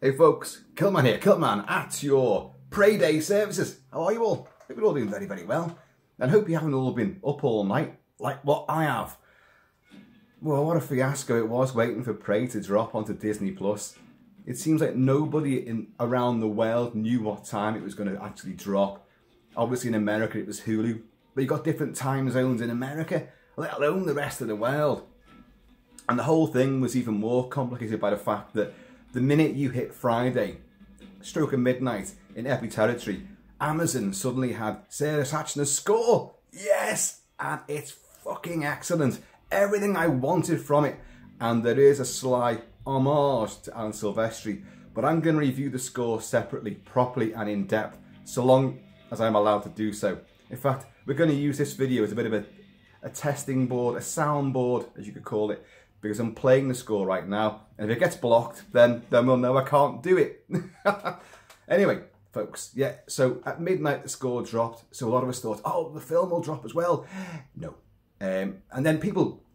Hey folks, Kilt-Man here, Kilt-Man at your Prey Day services. How are you all? Hope you're all doing very, very well. And hope you haven't all been up all night like what I have. Well, what a fiasco it was waiting for Prey to drop onto Disney+. It seems like nobody around the world knew what time it was going to actually drop. Obviously in America it was Hulu, but you got different time zones in America, let alone the rest of the world. And the whole thing was even more complicated by the fact that the minute you hit Friday, stroke of midnight in Epic territory, Amazon suddenly had Sarah Hatchner's score. Yes! And it's fucking excellent. Everything I wanted from it. And there is a sly homage to Alan Silvestri. But I'm going to review the score separately, properly and in depth, so long as I'm allowed to do so. In fact, we're going to use this video as a bit of a testing board, a soundboard, as you could call it, because I'm playing the score right now, and if it gets blocked, then we'll know I can't do it. Anyway, folks, yeah, so at midnight the score dropped, so a lot of us thought, oh, the film will drop as well. No. And then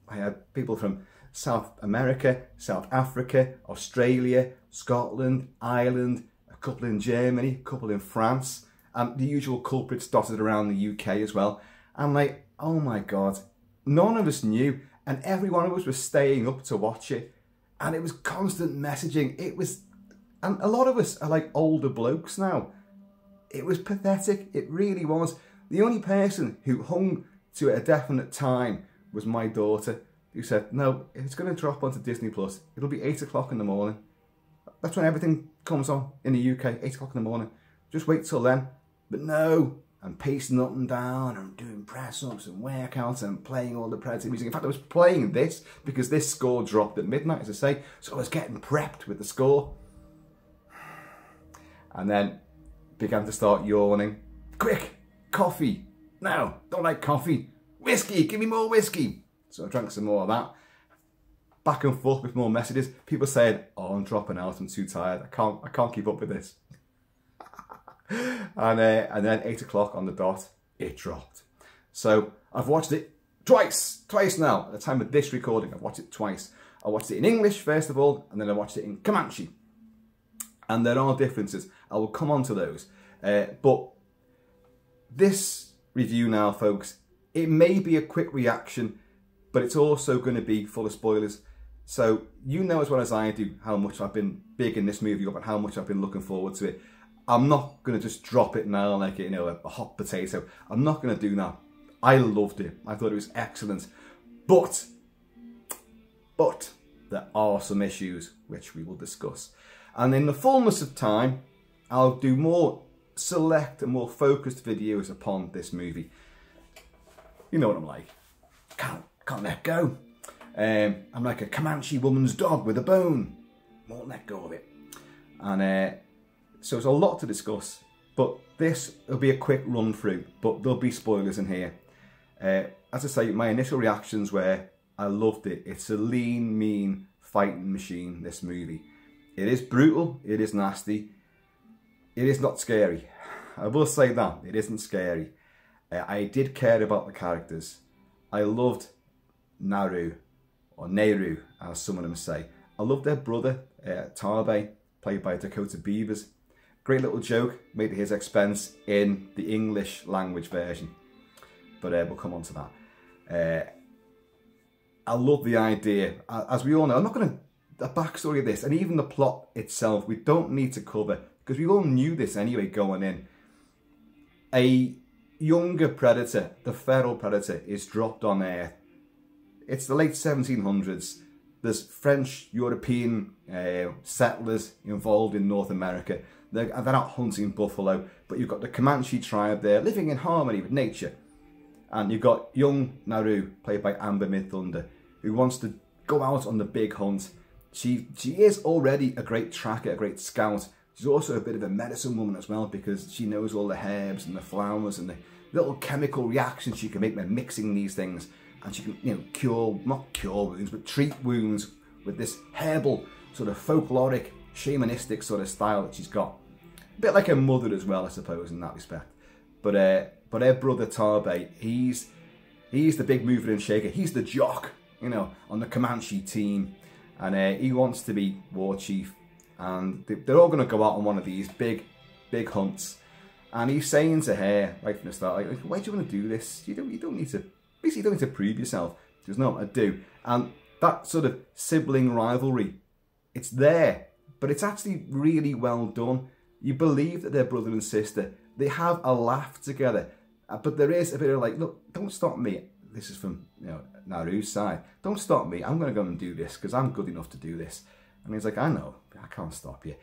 I had people from South America, South Africa, Australia, Scotland, Ireland, a couple in Germany, a couple in France, and the usual culprits dotted around the UK as well. I'm like, oh my God, none of us knew. And every one of us was staying up to watch it. And it was constant messaging. And a lot of us are like older blokes now. It was pathetic. It really was. The only person who hung to a definite time was my daughter, who said, no, it's going to drop onto Disney+. It'll be 8 o'clock in the morning. That's when everything comes on in the UK, 8 o'clock in the morning. Just wait till then. But no. I'm pacing up and down and doing press-ups and workouts and playing all the Predator music. In fact, I was playing this because this score dropped at midnight, as I say, so I was getting prepped with the score. And then began to start yawning. Quick, coffee. No, don't like coffee. Whiskey, give me more whiskey. So I drank some more of that. Back and forth with more messages. People saying, oh, I'm dropping out, I'm too tired. I can't keep up with this. And then 8 o'clock on the dot, it dropped. So I've watched it twice now. At the time of this recording, I've watched it twice. I watched it in English first of all, and then I watched it in Comanche. And there are differences. I will come on to those. But this review now, folks, it may be a quick reaction, but it's also going to be full of spoilers. So you know as well as I do how much I've been big in this movie up and how much I've been looking forward to it. I'm not going to just drop it now like, you know, a hot potato. I'm not going to do that. I loved it. I thought it was excellent. But there are some issues which we will discuss. And in the fullness of time, I'll do more select and more focused videos upon this movie. You know what I'm like. Can't let go. I'm like a Comanche woman's dog with a bone. Won't let go of it. And so there's a lot to discuss, but this will be a quick run through, but there'll be spoilers in here. As I say, my initial reactions were, I loved it. It's a lean, mean fighting machine, this movie. It is brutal, it is nasty, it is not scary. I will say that, it isn't scary. I did care about the characters. I loved Naru, or Nehru, as some of them say. I loved their brother, Tarbay, played by Dakota Beavers. Great little joke made at his expense in the English language version. But we'll come on to that. I love the idea. As we all know, I'm not going to... The backstory of this, and even the plot itself, we don't need to cover, because we all knew this anyway going in. A younger predator, the feral predator, is dropped on Earth. It's the late 1700s. There's French, European settlers involved in North America. They're out hunting buffalo, but you've got the Comanche tribe there living in harmony with nature. And you've got young Naru, played by Amber Midthunder, who wants to go out on the big hunt. She is already a great tracker, a great scout. She's also a bit of a medicine woman as well, because she knows all the herbs and the flowers and the little chemical reactions she can make by mixing these things. And she can, you know, not cure wounds, but treat wounds with this herbal, sort of folkloric, shamanistic sort of style that she's got. A bit like her mother as well, I suppose, in that respect. But her brother Tarbay, he's the big mover and shaker. He's the jock, you know, on the Comanche team. And he wants to be war chief. and they're all going to go out on one of these big hunts. And he's saying to her right from the start, like, why do you want to do this? You don't need to. Basically, you don't need to prove yourself. There's nothing to do. And that sort of sibling rivalry, it's there, but it's actually really well done. You believe that they're brother and sister. They have a laugh together, but there is a bit of like, look, don't stop me. This is from, you know, Naru's side. Don't stop me. I'm going to go and do this because I'm good enough to do this. And he's like, I know, I can't stop you.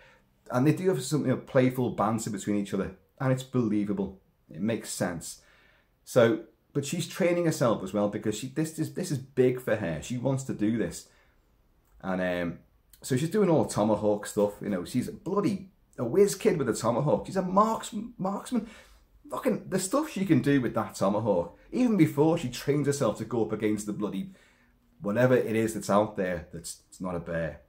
And they do have some, you know, playful banter between each other, and it's believable. It makes sense. So, but she's training herself as well because this is big for her. She wants to do this, and so she's doing all the tomahawk stuff. You know, she's a whiz kid with a tomahawk. She's a marksman. Fucking the stuff she can do with that tomahawk, even before she trains herself to go up against the bloody whatever it is that's out there that's not a bear.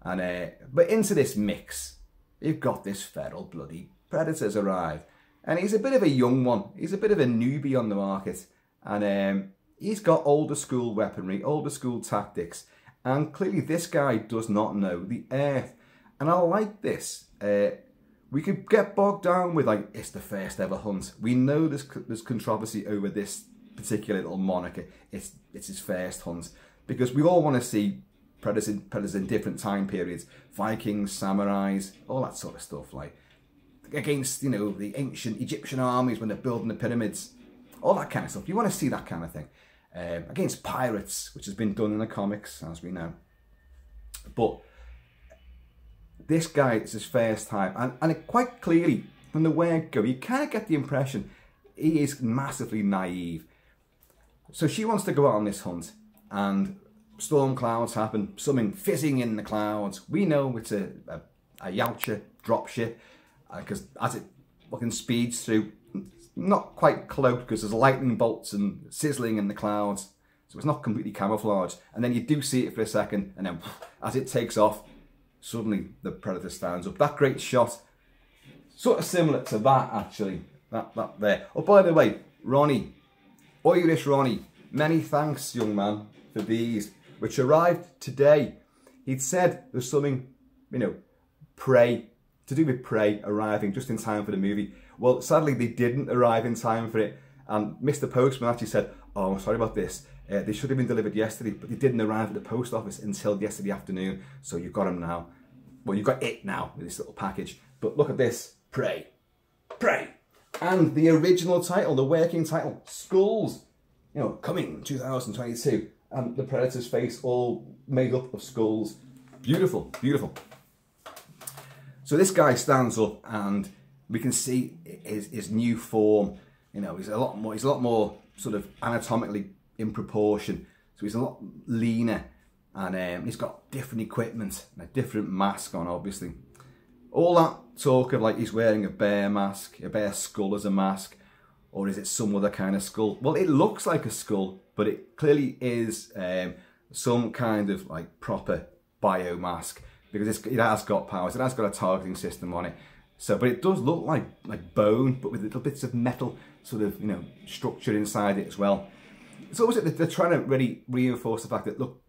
And but into this mix, you've got this feral bloody predators arrive, and he's a bit of a young one. He's a bit of a newbie on the market, and he's got older school weaponry, older school tactics, and clearly this guy does not know the earth. And I like this. We could get bogged down with like, it's the first ever hunt. We know there's controversy over this particular little moniker. It's his first hunt because we all want to see predators in different time periods, Vikings, samurais, all that sort of stuff, like against, you know, the ancient Egyptian armies when they're building the pyramids, all that kind of stuff. You want to see that kind of thing. Against pirates, which has been done in the comics, as we know. But this guy, it's his first time, and it quite clearly, from the word go, you kind of get the impression he is massively naive. So she wants to go out on this hunt, and storm clouds happen, something fizzing in the clouds. We know it's a Yautja dropship, because as it fucking speeds through, it's not quite cloaked because there's lightning bolts and sizzling in the clouds, so it's not completely camouflaged. And then you do see it for a second, and then as it takes off, suddenly the predator stands up. That great shot, sort of similar to that actually, that there. Oh, by the way, Ronnie, Irish Ronnie, many thanks, young man, for these, which arrived today. He'd said there's something, you know, prey, to do with prey arriving just in time for the movie. Well, sadly, they didn't arrive in time for it. And Mr. Postman actually said, oh, I'm sorry about this. They should have been delivered yesterday, but they didn't arrive at the post office until yesterday afternoon. So you've got them now. Well, you've got it now with this little package. But look at this, Prey. Prey. And the original title, the working title, Skulls. You know, coming 2022. And the Predator's face all made up of skulls. Beautiful, beautiful. So this guy stands up and we can see his new form. You know, he's a lot more sort of anatomically in proportion. So he's a lot leaner, and he's got different equipment and a different mask on, obviously. All that talk of like he's wearing a bear mask, a bear skull as a mask, or is it some other kind of skull? Well, it looks like a skull, but it clearly is some kind of like proper bio mask, because it has got powers, it has got a targeting system on it. So, but it does look like bone, but with little bits of metal sort of, you know, structure inside it as well. It's almost like they're trying to really reinforce the fact that, look,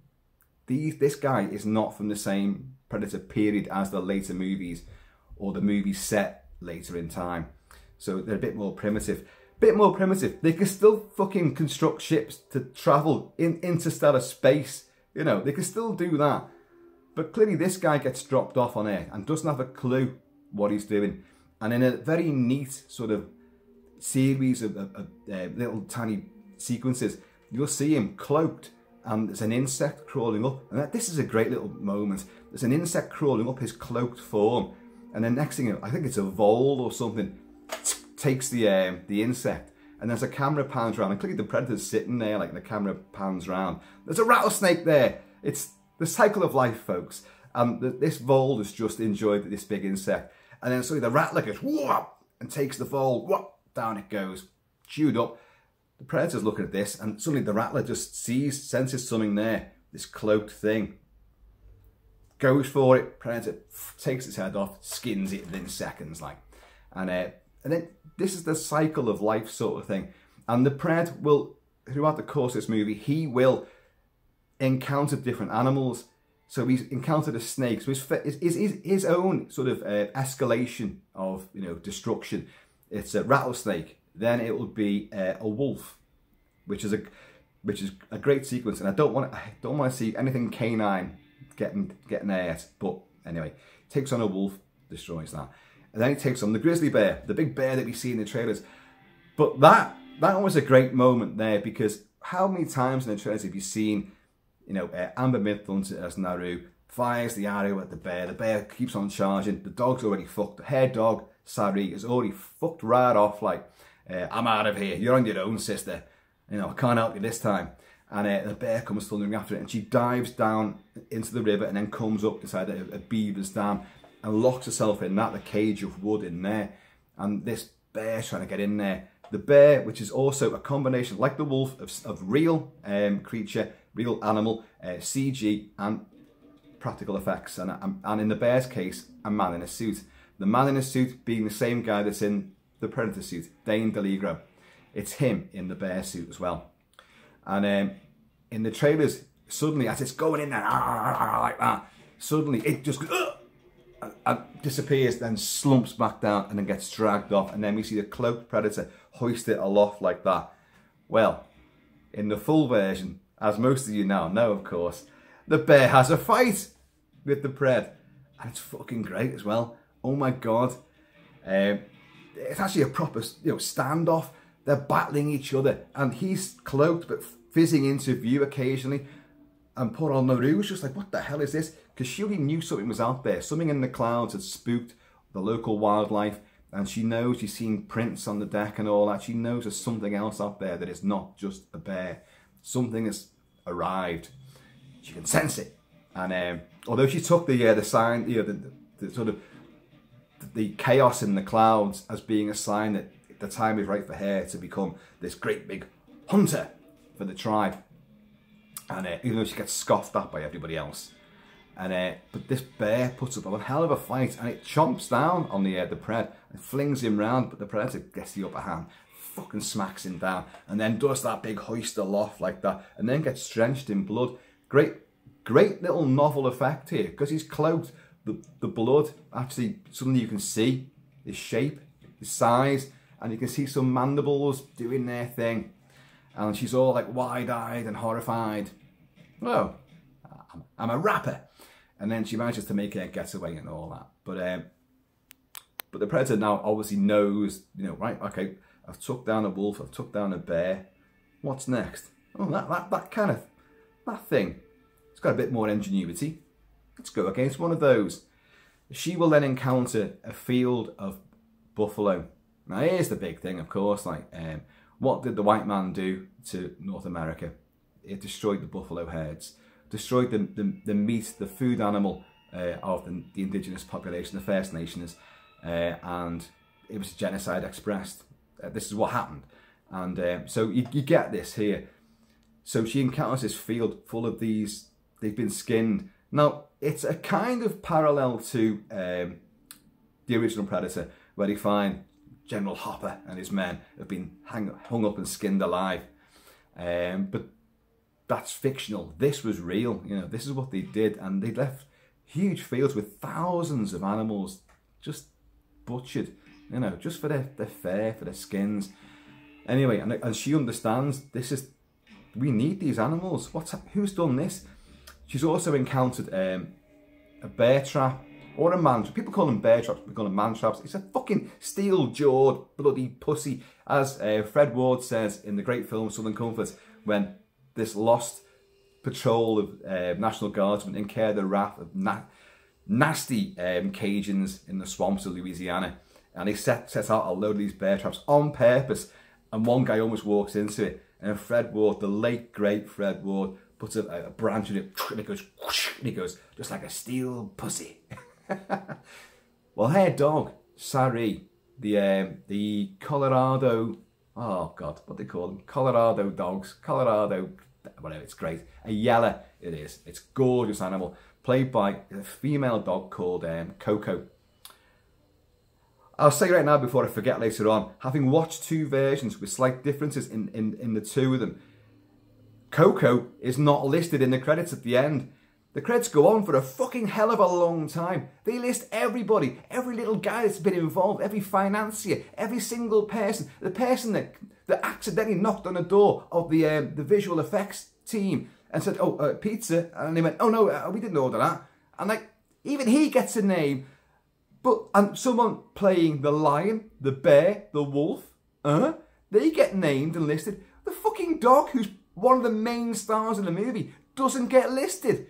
this guy is not from the same Predator period as the later movies, or the movies set later in time. So they're a bit more primitive. They can still fucking construct ships to travel in interstellar space. You know, they can still do that. But clearly this guy gets dropped off on Earth and doesn't have a clue what he's doing. And in a very neat sort of series of little tiny sequences, you'll see him cloaked, and there's an insect crawling up. And this is a great little moment. There's an insect crawling up his cloaked form, and then next thing, I think it's a vole or something, takes the insect, and there's a camera pans around, and clearly the Predator's sitting there, like the camera pans around. There's a rattlesnake there. It's the cycle of life, folks. And this vole has just enjoyed this big insect, and then suddenly the rattler goes whoop, and takes the vole, whoop, down it goes, chewed up. The Predator's looking at this, and suddenly the rattler just senses something there, this cloaked thing. Goes for it, Predator takes its head off, skins it within seconds, like. And then this is the cycle of life sort of thing. And the Pred will, throughout the course of this movie, he will encounter different animals. So he's encountered a snake. So his own sort of escalation of, you know, destruction. It's a rattlesnake. Then it will be a wolf, which is a great sequence. And I don't want to see anything canine getting hurt. But anyway, takes on a wolf, destroys that, and then he takes on the grizzly bear, the big bear that we see in the trailers. But that was a great moment there, because how many times in the trailers have you seen, you know, Amber Midthunter as Naru fires the arrow at the bear keeps on charging, the dog's already fucked, the head dog, Sari, is already fucked right off, like, I'm out of here, you're on your own, sister, you know, I can't help you this time. And the bear comes thundering after it, and she dives down into the river and then comes up inside a beaver's dam and locks herself in the cage of wood in there. And this bear's trying to get in there. The bear, which is also a combination, like the wolf, of real creature, real animal, CG and practical effects. And in the bear's case, a man in a suit. The man in a suit being the same guy that's in the Predator suit, Dane DeLigro. It's him in the bear suit as well. And in the trailers, suddenly, as it's going in there, like that, suddenly it just and disappears, then slumps back down and then gets dragged off. And then we see the cloaked predator hoist it aloft like that. Well, in the full version, as most of you now know, of course, the bear has a fight with the pred. And it's fucking great as well. Oh my God. It's actually a proper, you know, standoff. They're battling each other, and he's cloaked but fizzing into view occasionally. And poor old Naru's just like, what the hell is this? Because she already knew something was out there. Something in the clouds had spooked the local wildlife, and she knows, she's seen prints on the deck and all that. She knows there's something else out there that is not just a bear. Something has arrived. She can sense it. And although she took the sign, you know, the sort of the chaos in the clouds as being a sign that the time is right for her to become this great big hunter for the tribe. And even though she gets scoffed at by everybody else. And but this bear puts up a hell of a fight, and it chomps down on the pred and flings him round, but the predator gets the upper hand, fucking smacks him down, and then does that big hoist aloft like that, and then gets drenched in blood. Great little novel effect here, because he's cloaked. The blood, actually, suddenly you can see his shape, his size, and you can see some mandibles doing their thing. And she's all like wide-eyed and horrified. Oh, I'm a rapper. And then she manages to make her getaway and all that. But the predator now obviously knows, you know, right, okay, I've took down a wolf, I've took down a bear. What's next? Oh, that thing. It's got a bit more ingenuity. Let's go against one of those. She will then encounter a field of buffalo. Now here's the big thing, of course, like, what did the white man do to North America? It destroyed the buffalo herds, destroyed the meat, the food animal of the indigenous population, the First Nations, and it was genocide expressed. This is what happened. And so you get this here. So she encounters this field full of these, they've been skinned. Now, it's a kind of parallel to the original Predator, where you find General Hopper and his men have been hung up and skinned alive. But that's fictional. This was real. You know, this is what they did, and they left huge fields with thousands of animals just butchered, you know, just for their fur, for their skins. Anyway, and she understands this is, we need these animals. Who's done this? She's also encountered a bear trap, or a man trap. People call them bear traps, we call them man traps. It's a fucking steel-jawed bloody pussy, as Fred Ward says in the great film Southern Comfort, when this lost patrol of National Guardsmen incur the wrath of nasty Cajuns in the swamps of Louisiana. And they set out a load of these bear traps on purpose, and one guy almost walks into it, and Fred Ward, the late great Fred Ward, puts a branch in it, and it goes whoosh, and he goes, just like a steel pussy. Well, her dog, Sari, the Colorado, oh God, what they call them? Colorado dogs, Colorado, whatever, it's great. A Yeller it is. It's a gorgeous animal, played by a female dog called Coco. I'll say right now before I forget later on, having watched two versions with slight differences in the two of them, Coco is not listed in the credits at the end. The credits go on for a fucking hell of a long time. They list everybody, every little guy that's been involved, every financier, every single person, the person that accidentally knocked on the door of the visual effects team and said, oh, pizza. And they went, oh no, we didn't order that. And like, even he gets a name. And someone playing the lion, the bear, the wolf, they get named and listed. The fucking dog, who's one of the main stars in the movie, doesn't get listed.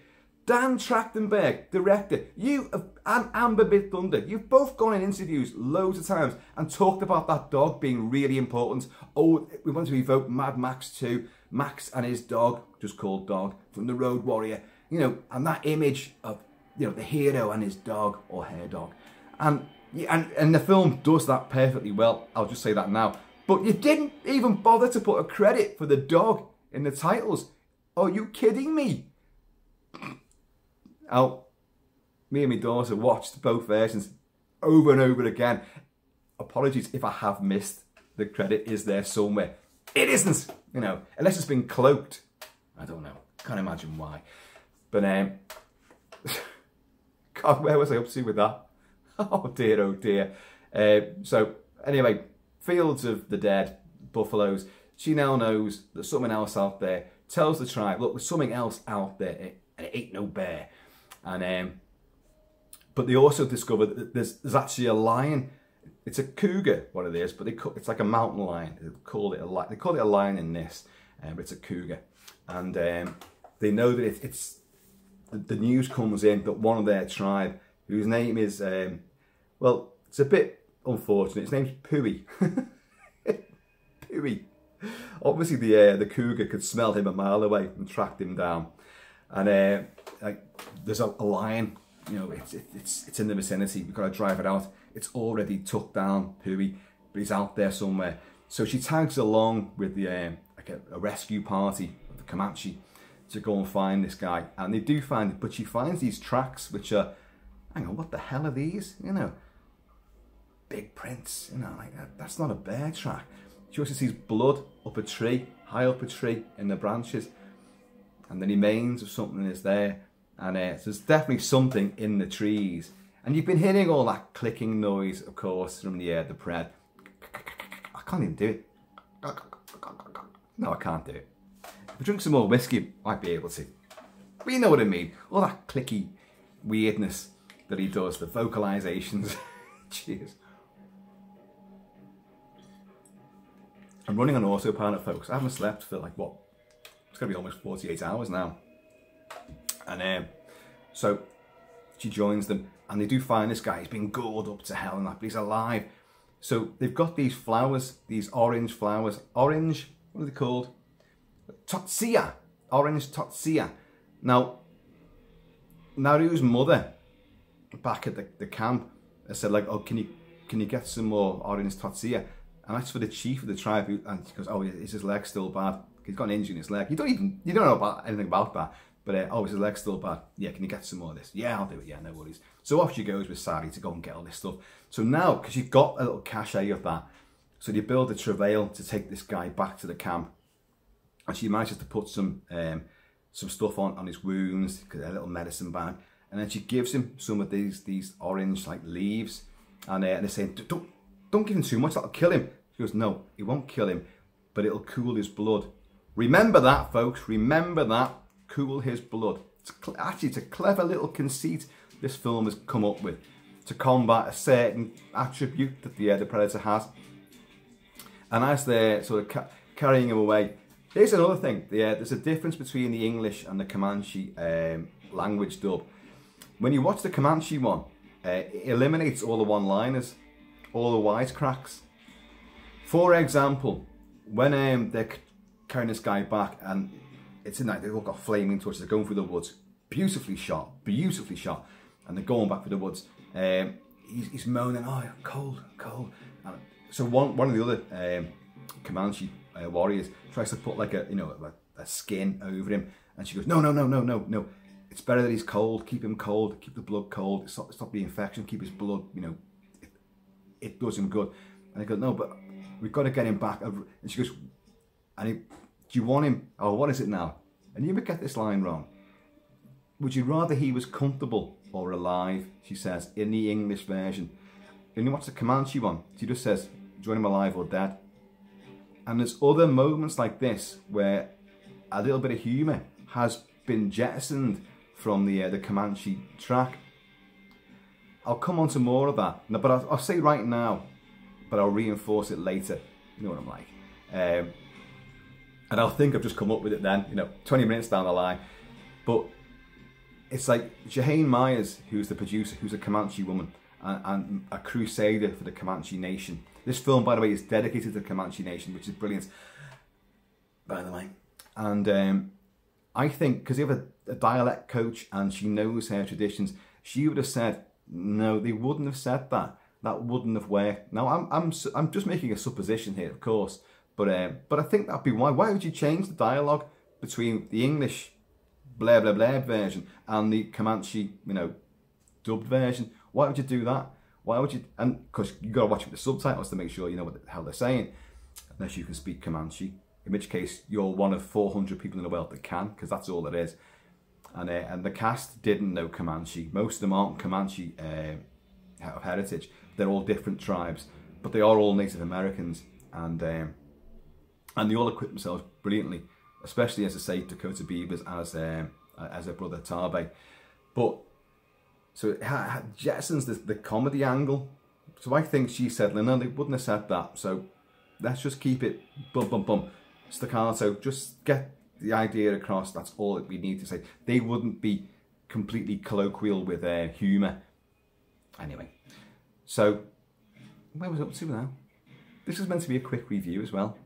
Dan Trachtenberg, director, you and Amber Bit Thunder, you've both gone in interviews loads of times and talked about that dog being really important. Oh, we want to evoke Mad Max 2, Max and his dog, just called Dog, from The Road Warrior. You know, and that image of, you know, the hero and his dog or her dog. And the film does that perfectly well. I'll just say that now. But you didn't even bother to put a credit for the dog in the titles. Are you kidding me? Me and my daughter watched both versions over and over again. Apologies if I have missed. The credit is there somewhere. It isn't, you know, unless it's been cloaked. I don't know. Can't imagine why. But God, where was I up to with that? Oh dear, oh dear. So anyway, Fields of the Dead, buffaloes. She now knows there's something else out there. Tells the tribe, look, there's something else out there, and it ain't no bear. And but they also discover that there's actually a lion. It's a cougar, what it is, but it's like a mountain lion. They call it a lion in this, but it's a cougar. And they know that it's the news comes in that one of their tribe, whose name is, well, it's a bit unfortunate. His name's Pooey. Pooey. Obviously, the cougar could smell him a mile away and tracked him down. And like, there's a lion. You know, it's in the vicinity. We've got to drive it out. It's already took down Pooey, but he's out there somewhere. So she tags along with the like a rescue party of the Comanche to go and find this guy. And they do find it, but she finds these tracks which are, hang on, what the hell are these? You know, big prints, you know, like that's not a bear track. She also sees blood up a tree, high up a tree in the branches, and the remains of something is there. And so there's definitely something in the trees. And you've been hearing all that clicking noise, of course, from the pred. I can't even do it. No, I can't do it. If I drink some more whiskey, I might be able to. But you know what I mean. All that clicky weirdness that he does, the vocalizations. Cheers. I'm running on autopilot, folks. I haven't slept for like, what? It's going to be almost 48 hours now. And so she joins them, and they do find this guy. He's been gored up to hell and that, but he's alive. So they've got these flowers, these orange flowers. Orange, what are they called? Totsia. Orange Totsia. Now, Naru's mother back at the camp said, like, oh, can you get some more orange Totsia? And that's for the chief of the tribe. And she goes, oh, is his leg still bad? He's got an injury in his leg. You don't know about anything about that. But, oh, is his leg still bad? Yeah, can you get some more of this? Yeah, I'll do it. Yeah, no worries. So off she goes with Sari to go and get all this stuff. So now, because you've got a little cachet of that, so you build a travail to take this guy back to the camp. And she manages to put some stuff on his wounds, a little medicine bag. And then she gives him some of these orange, like, leaves. And they're saying, don't give him too much, that'll kill him. She goes, no, it won't kill him, but it'll cool his blood. Remember that, folks. Remember that. Cool his blood. Actually, it's a clever little conceit this film has come up with to combat a certain attribute that the Predator has. And as they're sort of carrying him away, here's another thing. There's a difference between the English and the Comanche language dub. When you watch the Comanche one, it eliminates all the one-liners, all the wisecracks. For example, when they're carrying this guy back, and it's in that they've all got flaming torches, they're going through the woods, beautifully shot, and they're going back through the woods. He's moaning, oh, cold. And so one of the other Comanche warriors tries to put like a skin over him, and she goes, no. It's better that he's cold. Keep him cold. Keep the blood cold. Stop the infection. Keep his blood. It does him good. And I go, no, but we've got to get him back. And she goes, do you want him? Oh, what is it now? And you would get this line wrong. would you rather he was comfortable or alive, she says, in the English version. And you watch the Comanche one, she just says, do you want him alive or dead? And there's other moments like this where a little bit of humour has been jettisoned from the Comanche track. I'll come on to more of that, but I'll say right now, but I'll reinforce it later. You know what I'm like. And I'll think I've just come up with it then, 20 minutes down the line. But it's like Jahane Myers, who's the producer, who's a Comanche woman and a crusader for the Comanche Nation. This film, by the way, is dedicated to the Comanche Nation, which is brilliant, by the way. And I think, because you have a dialect coach and she knows her traditions, she would have said, no, they wouldn't have said that. That wouldn't have worked. Now, I'm just making a supposition here, of course, but I think that'd be why. Why would you change the dialogue between the English blah blah blah version and the Comanche, dubbed version? Why would you do that? Why would you? And because you got to watch it with the subtitles to make sure you know what the hell they're saying, unless you can speak Comanche. In which case, you're one of 400 people in the world that can, because that's all there is. And the cast didn't know Comanche. Most of them aren't Comanche of heritage. They're all different tribes, but they are all Native Americans, and they all equip themselves brilliantly, especially, as I say, Dakota Beavers as her brother Tarbay. But so it jettisons the comedy angle. So I think she said, no, they wouldn't have said that. So let's just keep it bum bum bum staccato. Just get the idea across. That's all that we need to say. They wouldn't be completely colloquial with humour. Anyway, so where was I up to now? This is meant to be a quick review as well,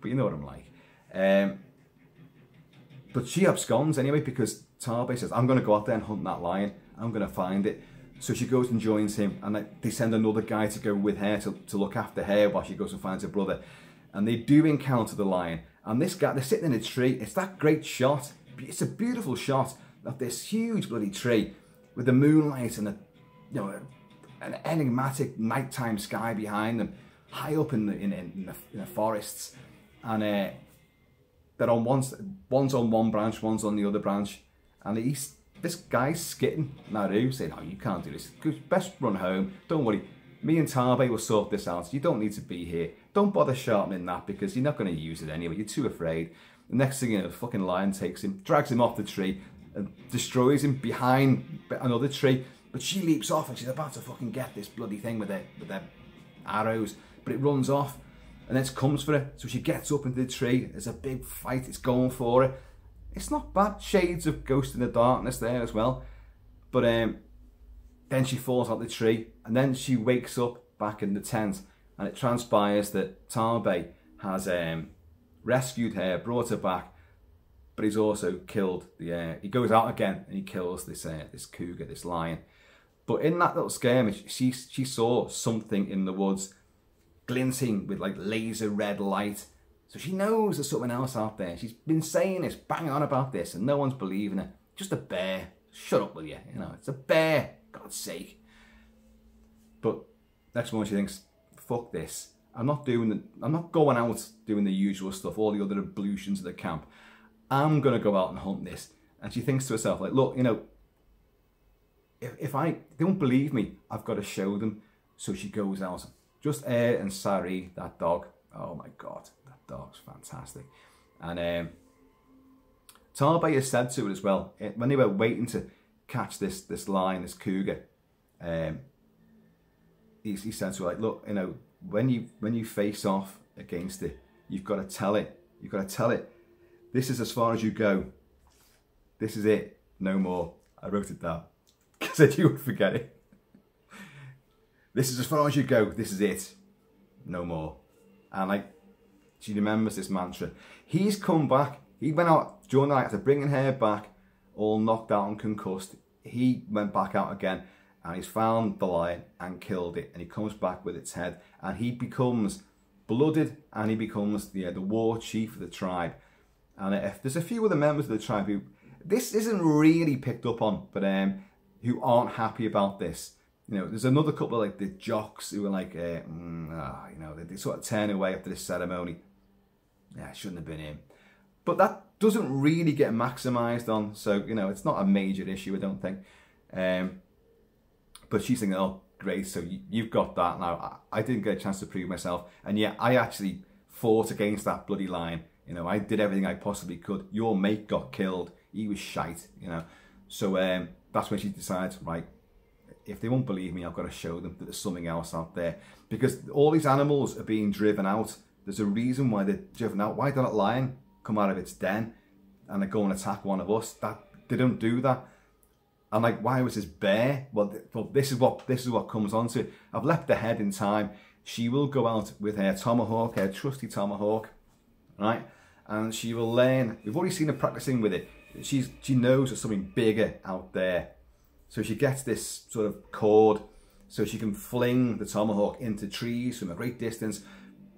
but you know what I'm like. But she absconds anyway, because Tarbay says, I'm going to go out there and hunt that lion. I'm going to find it. So she goes and joins him, and they send another guy to go with her to look after her while she goes and finds her brother. And they do encounter the lion. And this guy, they're sitting in a tree. It's that great shot. It's a beautiful shot of this huge bloody tree with the moonlight and an enigmatic nighttime sky behind them, high up in the forests. And they're on one's on one branch, one's on the other branch. And this guy's skitting Naru, saying, "Oh, you can't do this. Best run home. Don't worry. Me and Tarbay will sort this out. You don't need to be here. Don't bother sharpening that because you're not going to use it anyway. You're too afraid." The next thing you know, the fucking lion takes him, drags him off the tree, and destroys him behind another tree. But she leaps off and she's about to fucking get this bloody thing with their arrows. But it runs off and then it comes for her. So she gets up into the tree. There's a big fight. It's going for her. It's not bad. Shades of Ghost in the Darkness there as well. But then she falls out the tree, and then she wakes up back in the tent, and it transpires that Tarbay has rescued her, brought her back, but he's also killed he goes out again and he kills this cougar, this lion. But in that little skirmish, she saw something in the woods glinting with like laser red light. So she knows there's something else out there. She's been saying this, banging on about this, and no one's believing her. Just a bear. Shut up with you. It's a bear. God's sake. But next morning she thinks, fuck this. I'm not going out doing the usual stuff, all the other ablutions of the camp. I'm gonna go out and hunt this. And she thinks to herself, like, look, if I don't believe me, I've got to show them. So she goes out. Just her and Sari, that dog. Oh my God. Dog's fantastic. And Tarbay has said to it as well, when they were waiting to catch this lion, this cougar, he said to her, like, look, when you face off against it, you've got to tell it. You've got to tell it, this is as far as you go. This is it. No more. I wrote it down because I you would forget it. This is as far as you go. This is it. No more. And like, she remembers this mantra. He's come back. He went out during the night after bringing her back, all knocked out and concussed. He went back out again and he's found the lion and killed it. And he comes back with its head and he becomes blooded and he becomes the war chief of the tribe. And if there's a few other members of the tribe who this isn't really picked up on, but who aren't happy about this. There's another couple of like the jocks who are like, they sort of turn away after this ceremony. Yeah, it shouldn't have been him. But that doesn't really get maximised on, so, you know, it's not a major issue, I don't think. But she's thinking, oh, great, so you've got that now. I didn't get a chance to prove myself, and yet I actually fought against that bloody lion. You know, I did everything I possibly could. Your mate got killed. He was shite, you know. So that's when she decides, right, if they won't believe me, I've got to show them that there's something else out there. Because all these animals are being driven out. There's a reason why they're driven out. Why did that lion come out of its den and go and attack one of us? They don't do that. And like, why was this bear? Well, this is what comes onto it. I've left the head in time. She will go out with her tomahawk, her trusty tomahawk, right? And she will learn. We've already seen her practicing with it. She knows there's something bigger out there. So she gets this sort of cord so she can fling the tomahawk into trees from a great distance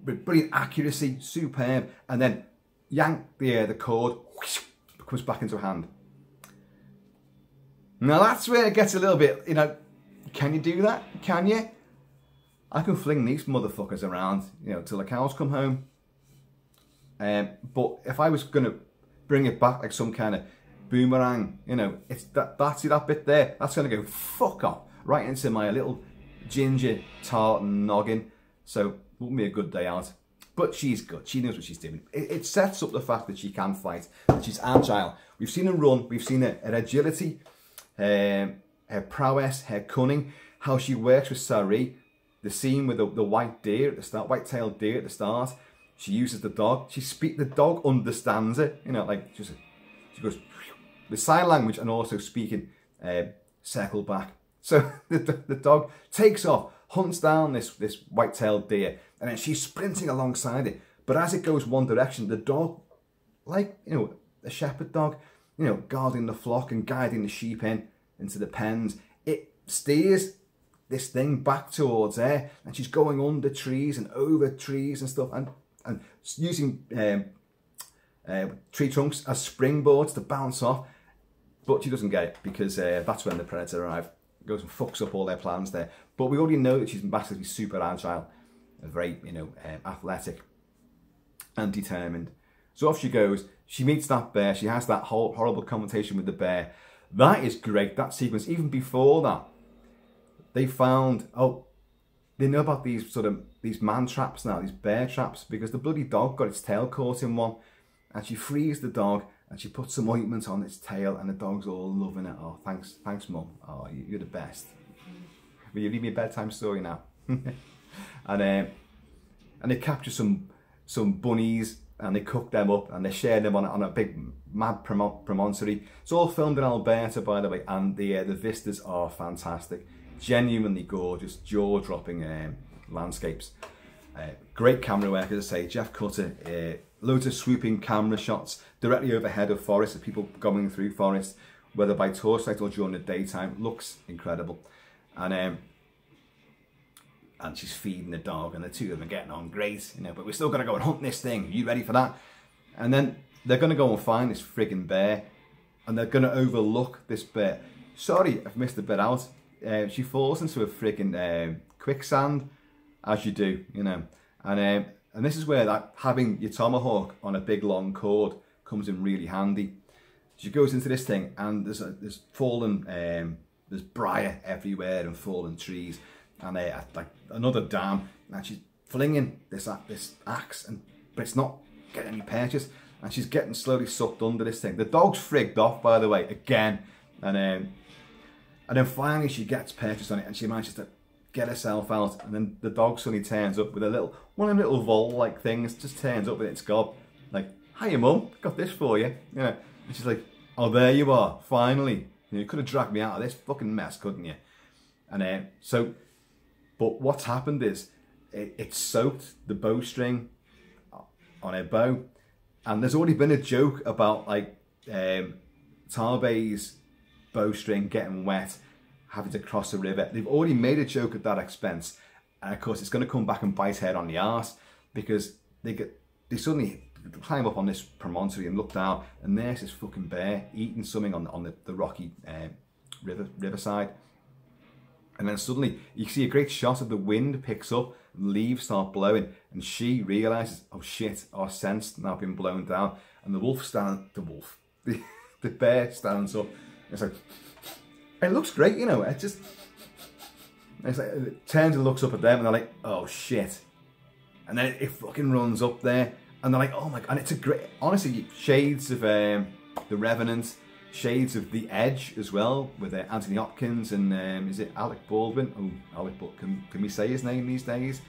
with brilliant accuracy, superb, and then yank the cord, whoosh, comes back into her hand. Now that's where it gets a little bit, you know, can you do that? Can you? I can fling these motherfuckers around, you know, till the cows come home. But if I was going to bring it back like some kind of boomerang, you know, it's that bit there, that's going to go fuck off right into my little ginger tart noggin. So it wouldn't be a good day out. But she's good. She knows what she's doing. It sets up the fact that she can fight, that she's agile. We've seen her run. We've seen her agility, her prowess, her cunning, how she works with Sari. The scene with the white deer at the start, white-tailed deer at the start. She uses the dog. The dog understands it. You know, like she goes with sign language and also speaking. Circle back. So the dog takes off, hunts down this white-tailed deer, and then she's sprinting alongside it. But as it goes one direction, the dog, like, you know, a shepherd dog, you know, guarding the flock and guiding the sheep into the pens, it steers this thing back towards her, and she's going under trees and over trees and stuff, and using tree trunks as springboards to bounce off. But she doesn't get it, because that's when the predator arrives. Goes and fucks up all their plans there. But we already know that she's massively super agile, very, you know, athletic and determined. So off she goes. She meets that bear. She has that whole horrible conversation with the bear. That is great, that sequence. Even before that, they found, they know about these man traps now, these bear traps, because the bloody dog got its tail caught in one, and she frees the dog, and she puts some ointment on its tail, and the dog's all loving it. Oh, thanks, Mum. Oh, you're the best. Will you read me a bedtime story now? And they capture some bunnies, and they cook them up, and they share them on a big mad promontory. It's all filmed in Alberta, by the way, and the vistas are fantastic. Genuinely gorgeous, jaw-dropping landscapes. Great camera work, as I say. Jeff Cutter, loads of swooping camera shots directly overhead of forests, of people going through forests, whether by torchlight or during the daytime. Looks incredible. And she's feeding the dog, and the two of them are getting on great, you know, but we're still going to go and hunt this thing. Are you ready for that? And then they're going to go and find this frigging bear, and they're going to overlook this bear. Sorry, I've missed a bit out. She falls into a frigging quicksand, as you do, you know. And this is where that having your tomahawk on a big long cord comes in really handy. She goes into this thing, and there's fallen, there's briar everywhere and fallen trees, and like another dam, and she's flinging this axe, but it's not getting any purchase, and she's getting slowly sucked under this thing. The dog's frigged off, by the way, again, and then finally she gets purchase on it, and she manages to get herself out, and then the dog suddenly turns up with one of them little vole-like things, just turns up with its gob, like, hiya Mum, got this for you, you know. And she's like, oh, there you are, finally. You could have dragged me out of this fucking mess, couldn't you? And but what's happened is, it soaked the bowstring on her bow, and there's already been a joke about, like, Tarbay's bowstring getting wet, having to cross a river. They've already made a joke at that expense, and of course it's going to come back and bite her on the arse, because they suddenly climb up on this promontory and look down, and there's this fucking bear eating something on the rocky riverside. And then suddenly you see a great shot of the wind picks up, leaves start blowing, and she realises, oh shit, our scent's now been blown down. And the bear stands up. It's like, it looks great, you know. It's like, it turns and looks up at them, and they're like, oh shit. And then it fucking runs up there, and they're like, oh my god. And it's a great, honestly, shades of The Revenant, shades of The Edge as well, with Anthony Hopkins and is it Alec Baldwin? Oh, Alec Baldwin, can we say his name these days?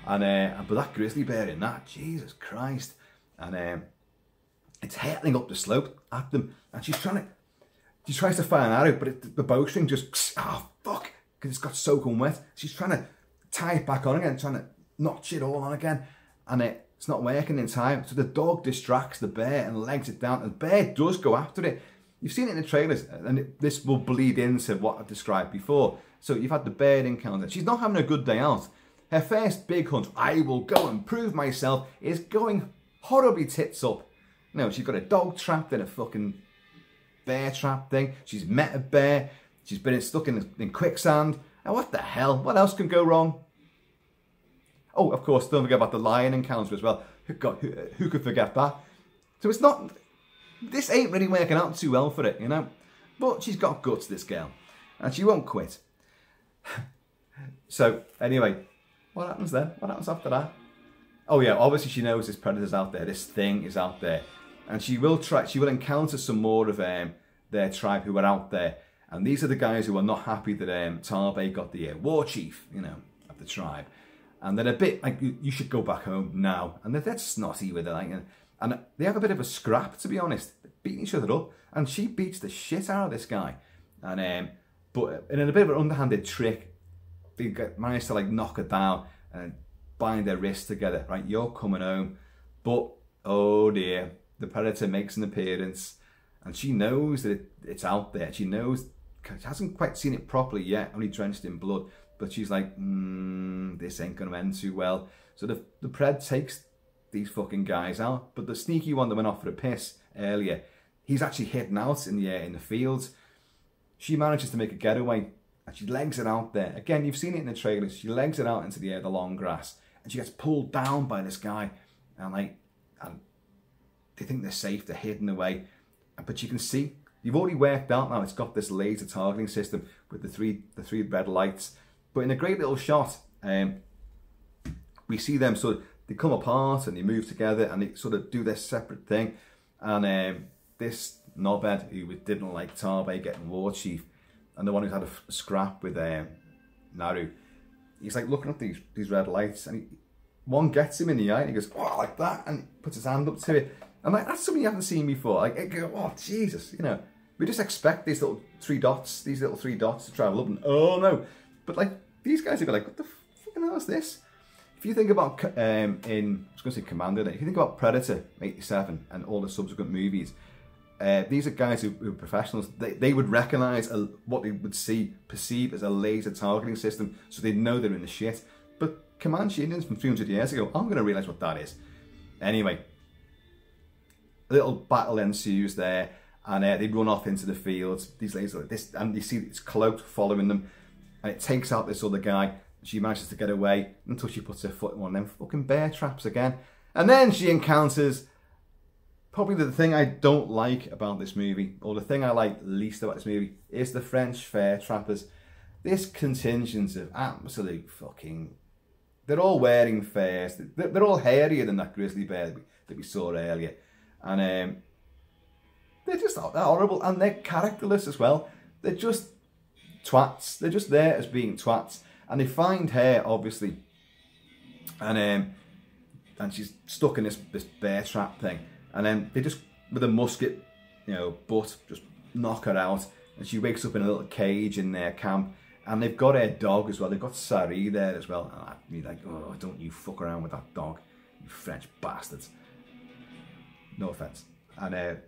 And but that grizzly bear in that, Jesus Christ. And it's hurtling up the slope at them, and she tries to fire an arrow, but the bowstring just, oh fuck, because it's got soaking wet. She's trying to tie it back on again, trying to notch it all on again, and it's not working in time. So the dog distracts the bear and legs it down, and the bear does go after it. You've seen it in the trailers, and this will bleed into what I've described before. So you've had the bear encounter. She's not having a good day out. Her first big hunt, I will go and prove myself, is going horribly tits up. No, she's got a dog trapped in a fucking bear trap thing. She's met a bear. She's been stuck in quicksand. And what the hell? What else can go wrong? Oh, of course, don't forget about the lion encounter as well. God, who could forget that? So it's not... This ain't really working out too well for it, you know? But she's got guts, this girl. And she won't quit. So, anyway, what happens then? What happens after that? Oh yeah, obviously she knows this predator's out there. This thing is out there. And she will encounter some more of their tribe who are out there. And these are the guys who are not happy that Tarbay got the war chief, you know, of the tribe. And they're a bit like, you should go back home now. And they're snotty with it. Like, and they have a bit of a scrap, to be honest. They're beating each other up. And she beats the shit out of this guy. And but in a bit of an underhanded trick, they manage to like knock her down and bind their wrists together. Right, you're coming home. But, oh dear, the predator makes an appearance. And she knows that it's out there. She knows, she hasn't quite seen it properly yet, only drenched in blood. But she's like, this ain't going to end too well. So the pred takes these fucking guys out. But the sneaky one that went off for a piss earlier, he's actually hidden out in the fields. She manages to make a getaway, and she legs it out there. Again, you've seen it in the trailers. She legs it out into the long grass, and she gets pulled down by this guy. And they think they're safe. They're hidden away. But you can see, you've already worked out now, it's got this laser targeting system with the three red lights. But in a great little shot, we see them sort of, they come apart and they move together and they sort of do their separate thing. And this knobhead who didn't like Tarbay getting war chief, and the one who's had a scrap with Naru, he's like looking at these red lights, and one gets him in the eye and he goes, oh, like that, and he puts his hand up to it. And like, that's something you haven't seen before. Like, it go, oh, Jesus, you know. We just expect these little three dots to travel up, and oh no. But like, these guys are like, what the fucking hell is this? If you think about, I was going to say Commander, if you think about Predator 87 and all the subsequent movies, these are guys who are professionals. They would recognise what they would perceive as a laser targeting system, so they know they're in the shit. But Comanche Indians from 300 years ago, I'm going to realise what that is. Anyway, a little battle ensues there, and they run off into the fields. These ladies like this, and you see it's cloaked following them, and it takes out this other guy. She manages to get away until she puts her foot in one of them fucking bear traps again. And then she encounters probably the thing I don't like about this movie, or the thing I like least about this movie, is the French fur trappers. This contingent of absolute fucking... They're all wearing furs. They're all hairier than that grizzly bear that we saw earlier. And they're just they're horrible, and they're characterless as well. They're just twats. They're just there as being twats. And they find her, obviously, and she's stuck in this bear trap thing. And then they just, with a musket, you know, butt, just knock her out. And she wakes up in a little cage in their camp. And they've got her dog as well. They've got Sari there as well. And I'd be like, oh, don't you fuck around with that dog, you French bastards. No offense. And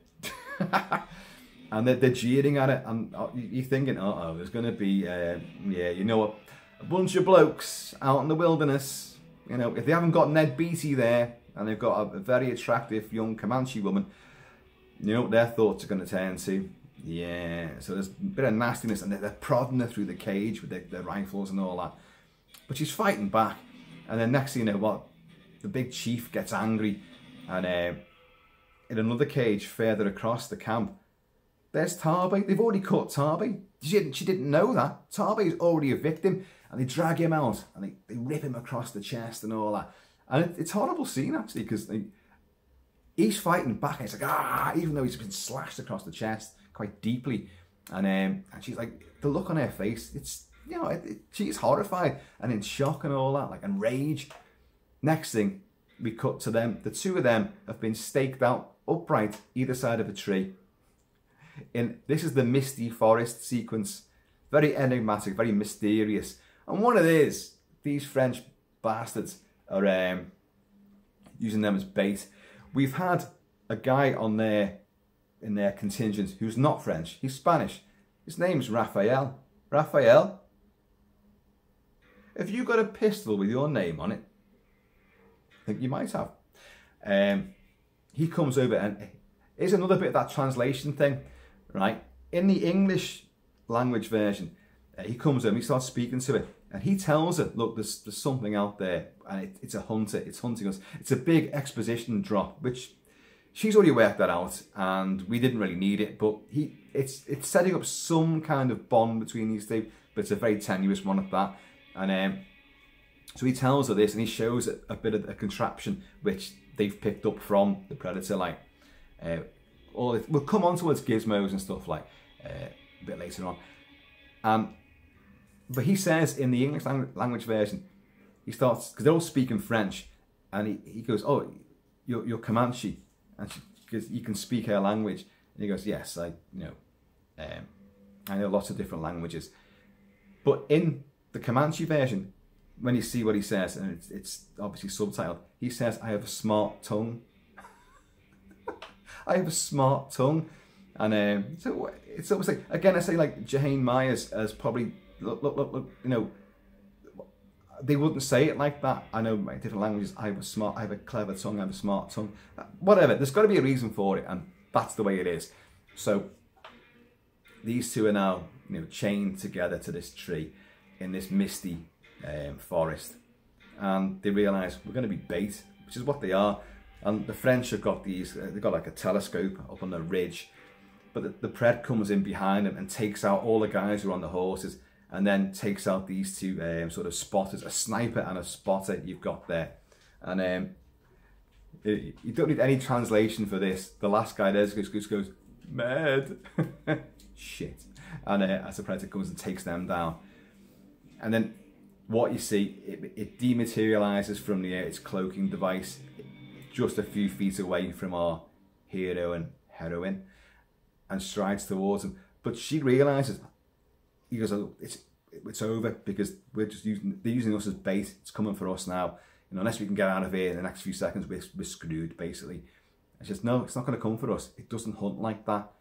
and they're jeering at it, and you're thinking, uh-oh, there's going to be, yeah, you know what, a bunch of blokes out in the wilderness, you know, if they haven't got Ned Beatty there, and they've got a very attractive young Comanche woman, you know what their thoughts are going to turn to? Yeah, so there's a bit of nastiness, and they're prodding her through the cage with their rifles and all that. But she's fighting back, And then next thing you know, what, the big chief gets angry, and in another cage further across the camp, there's Tarbay. They've already caught Tarbay. She didn't know that. Tarbay is already a victim, and they drag him out, and they rip him across the chest and all that. And it's a horrible scene, actually, because he's fighting back, and it's like, ah, even though he's been slashed across the chest quite deeply. And she's like, the look on her face, it's, you know, she's horrified and in shock and all that, like, and rage. Next thing, we cut to them. The two of them have been staked out upright either side of a tree. This is the Misty forest sequence. Very enigmatic, very mysterious. And what it is, these French bastards are using them as bait. We've had a guy on there in their contingent who's not French. He's Spanish. His name's Raphael. Raphael, have you got a pistol with your name on it? I think you might have. He comes over, and here's another bit of that translation thing, right? In the English language version, he comes over, he starts speaking to it, and he tells her, look, there's something out there, and it's a hunter, it's hunting us. It's a big exposition drop, which she's already worked that out, and we didn't really need it, but it's setting up some kind of bond between these two, but it's a very tenuous one at that. And so he tells her this, and he shows a bit of a contraption which they've picked up from the Predator, like we'll come on towards gizmos and stuff like a bit later on. But he says in the English language version, he starts, because they're all speaking French, and he goes, oh, you're Comanche, and she goes, you can speak her language, and he goes, yes, I know lots of different languages. But in the Comanche version, when you see what he says, and it's obviously subtitled, he says, I have a smart tongue. I have a smart tongue. And so it's almost like, again, I say like Jahane Myers as probably, look, you know, they wouldn't say it like that. I know my different languages, I have a clever tongue, I have a smart tongue. Whatever, there's got to be a reason for it, and that's the way it is. So these two are now, you know, chained together to this tree in this misty forest, and they realise we're going to be bait, which is what they are. And the French have got they've got like a telescope up on the ridge, but the Pred comes in behind them and takes out all the guys who are on the horses, and then takes out these two sort of spotters, a sniper and a spotter you've got there. And you don't need any translation for this. The last guy there just goes, mad, shit. And as the Predator comes and takes them down. And then what you see, it dematerializes from its cloaking device just a few feet away from our hero and heroine, and strides towards him. But she realizes, he goes, oh, it's over, because they're using us as bait. It's coming for us now. You know, unless we can get out of here in the next few seconds, we're screwed, basically. And she says, no, it's not going to come for us. It doesn't hunt like that.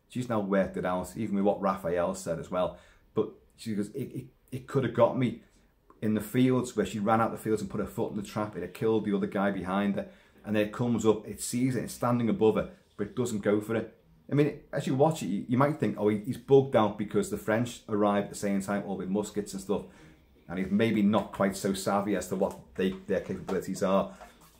She's now worked it out, even with what Raphael said as well. But she goes, it could have got me in the fields, where she ran out the fields and put her foot in the trap. It had killed the other guy behind her. And then it comes up, it sees it, it's standing above her, but it doesn't go for it. I mean, as you watch it, you might think, oh, he's bugged out because the French arrived at the same time, all with muskets and stuff, and he's maybe not quite so savvy as to what their capabilities are.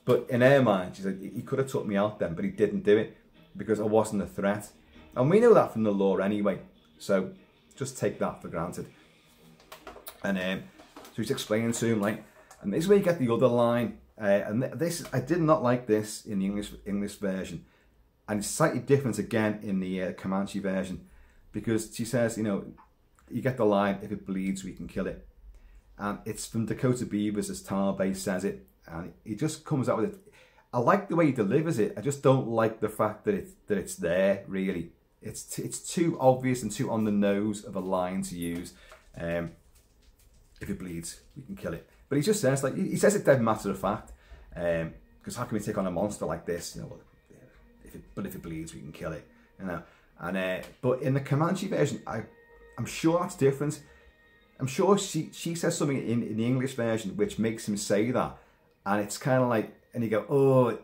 But in her mind, she said, he could have took me out then, but he didn't do it because I wasn't a threat. And we know that from the lore anyway, so just take that for granted. And so he's explaining to him, like, and this is where you get the other line. And this, I did not like this in the English version, and it's slightly different again in the Comanche version, because she says, you know, you get the line, if it bleeds, we can kill it. And it's from Dakota Beavers, as Tarbay says it, and he just comes out with it. I like the way he delivers it. I just don't like the fact that it's there, really. It's too obvious and too on the nose of a line to use. If it bleeds, we can kill it. But he just says, like, he says it dead matter of fact, because how can we take on a monster like this? You know, but if it bleeds, we can kill it. You know, and but in the Comanche version, I'm sure that's different. I'm sure she says something in the English version which makes him say that, and it's kind of like, and you go, oh,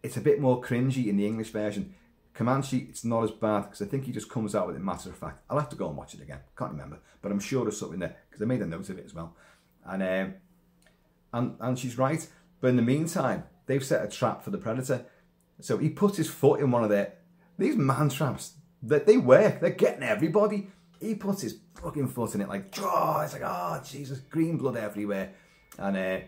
it's a bit more cringy in the English version. Comanche, it's not as bad, because I think he just comes out with it matter of fact. I'll have to go and watch it again. Can't remember, but I'm sure there's something there, because I made a note of it as well. And And she's right. But in the meantime, they've set a trap for the predator. So he puts his foot in one of these man traps. They work. They're getting everybody. He puts his fucking foot in it like, oh, it's like, oh, Jesus, green blood everywhere. And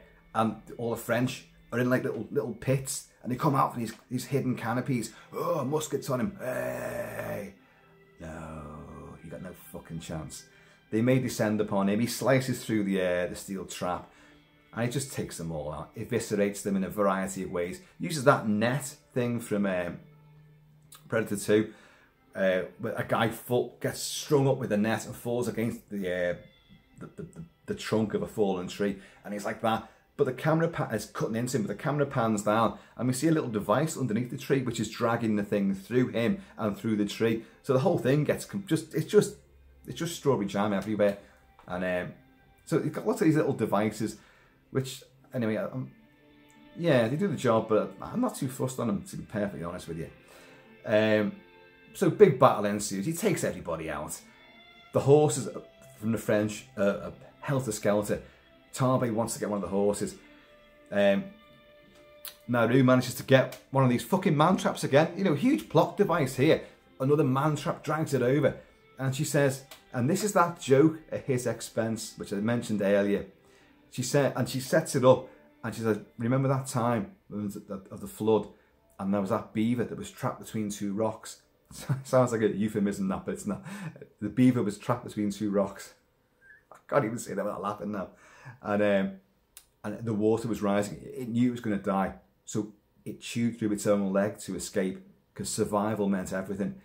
all the French are in like little pits. And they come out from these hidden canopies. Oh, muskets on him. Hey. No, you got no fucking chance. They may descend upon him. He slices through the steel trap. And he just takes them all out. Eviscerates them in a variety of ways. Uses that net thing from Predator 2. Where a guy gets strung up with a net and falls against the trunk of a fallen tree. And he's like that. But the camera is cutting into him, but the camera pans down, and we see a little device underneath the tree, which is dragging the thing through him and through the tree. So the whole thing gets it's just strawberry jam everywhere. And so you've got lots of these little devices, which anyway, yeah, they do the job, but I'm not too fussed on them, to be perfectly honest with you. So big battle ensues. He takes everybody out. The horses from the French are helter-skelter. Tarbé wants to get one of the horses. Naru manages to get one of these fucking man traps again. You know, huge plot device here. Another man trap drags it over. And she says, and this is that joke at his expense, which I mentioned earlier. She said, and she sets it up. And she says, remember that time of the flood? And there was that beaver that was trapped between two rocks. Sounds like a euphemism, that, but it's not. The beaver was trapped between two rocks. I can't even say that without laughing now. And the water was rising. It knew it was going to die, so it chewed through its own leg to escape, because survival meant everything.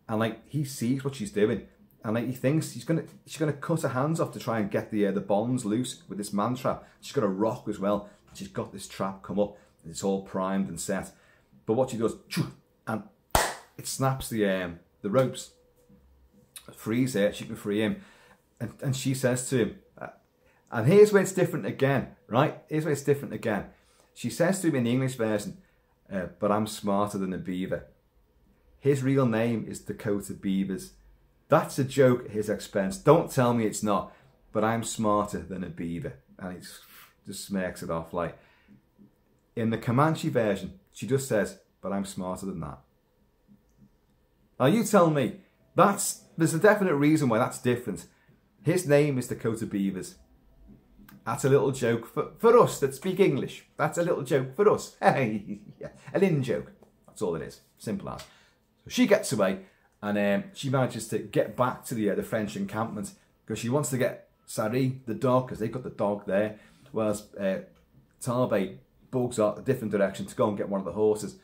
And like, he sees what she's doing, and like, he thinks she's gonna cut her hands off to try and get the bonds loose with this man trap. She's got a rock as well. She's got this trap come up, and it's all primed and set. But what she does, and it snaps the ropes, frees her. She can free him, and she says to him. And here's where it's different again, right? Here's where it's different again. She says to him in the English version, but I'm smarter than a beaver. His real name is Dakota Beavers. That's a joke at his expense. Don't tell me it's not, but I'm smarter than a beaver. And he just smirks it off like. In the Comanche version, she just says, but I'm smarter than that. Now you tell me, there's a definite reason why that's different. His name is Dakota Beavers. That's a little joke for us that speak English. That's a little joke for us. Hey, an in-joke. That's all it is. Simple as. So she gets away, and she manages to get back to the French encampment, because she wants to get Sari, the dog, because they've got the dog there, whereas Tarbé bugs out a different direction to go and get one of the horses.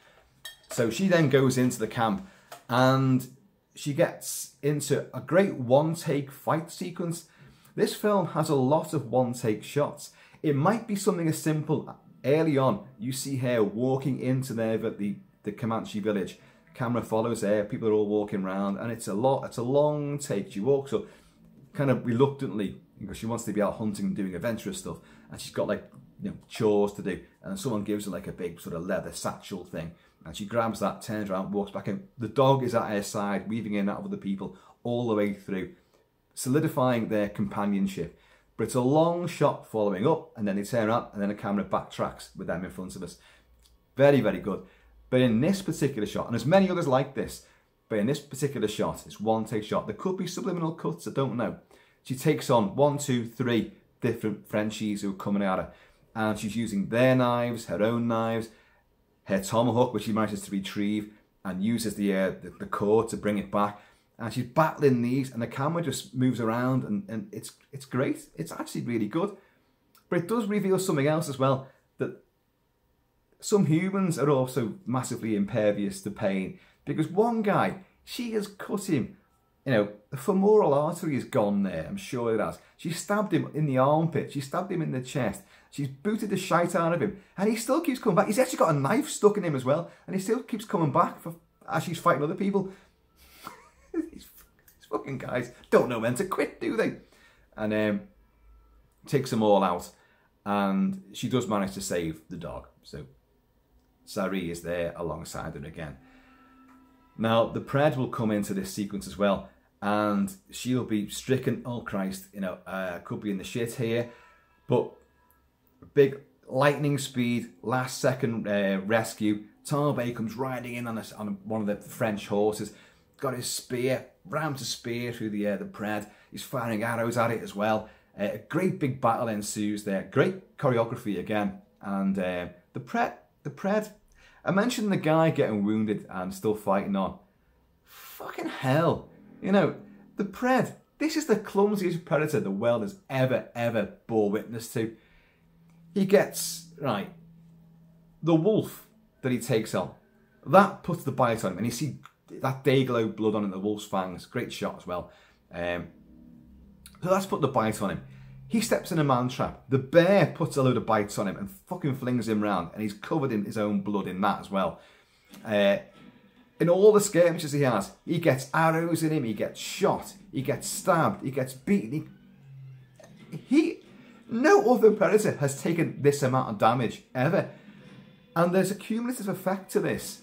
So she then goes into the camp, and she gets into a great one-take fight sequence. This film has a lot of one-take shots. It might be something as simple. Early on, you see her walking into the Comanche village. Camera follows her. People are all walking around, and it's a long take. She walks up kind of reluctantly because she wants to be out hunting and doing adventurous stuff, and she's got like chores to do. And someone gives her like a big sort of leather satchel thing, and she grabs that, turns around, walks back in. The dog is at her side, weaving in and out of other people all the way through, solidifying their companionship. But it's a long shot following up, and then they turn around, and then the camera backtracks with them in front of us. Very, very good. But in this particular shot, and there's many others like this, but in this particular shot, it's one take shot. There could be subliminal cuts, I don't know. She takes on 1, 2, 3 different Frenchies who are coming at her, and she's using their knives, her own knives, her tomahawk, which she manages to retrieve, and uses the cord to bring it back. And she's battling these, and the camera just moves around, and it's great. It's actually really good. But it does reveal something else as well, that some humans are also massively impervious to pain. Because one guy, she has cut him, the femoral artery is gone there, I'm sure it has. She stabbed him in the armpit, she stabbed him in the chest, she's booted the shite out of him, and he still keeps coming back. He's actually got a knife stuck in him as well, and he still keeps coming back as she's fighting other people. These fucking guys don't know when to quit, do they? And takes them all out, and she does manage to save the dog. So Sari is there alongside her again. Now the Pred will come into this sequence as well, and she'll be stricken. Oh Christ, could be in the shit here, but big lightning speed, last second rescue. Tarbay comes riding in on one of the French horses, got his spear, rams a spear through the pred. He's firing arrows at it as well. A great big battle ensues there. Great choreography again. And the pred. I mentioned the guy getting wounded and still fighting on. Fucking hell. You know, the pred. This is the clumsiest predator the world has ever bore witness to. He gets, right, the wolf that he takes on. That puts the bite on him. And you see that day-glow blood on the wolf's fangs. Great shot as well. So that's put the bite on him. He steps in a man trap. The bear puts a load of bites on him and fucking flings him round. And he's covered in his own blood in that as well. In all the skirmishes he has, he gets arrows in him, he gets shot, he gets stabbed, he gets beaten. No other predator has taken this amount of damage ever. And there's a cumulative effect to this.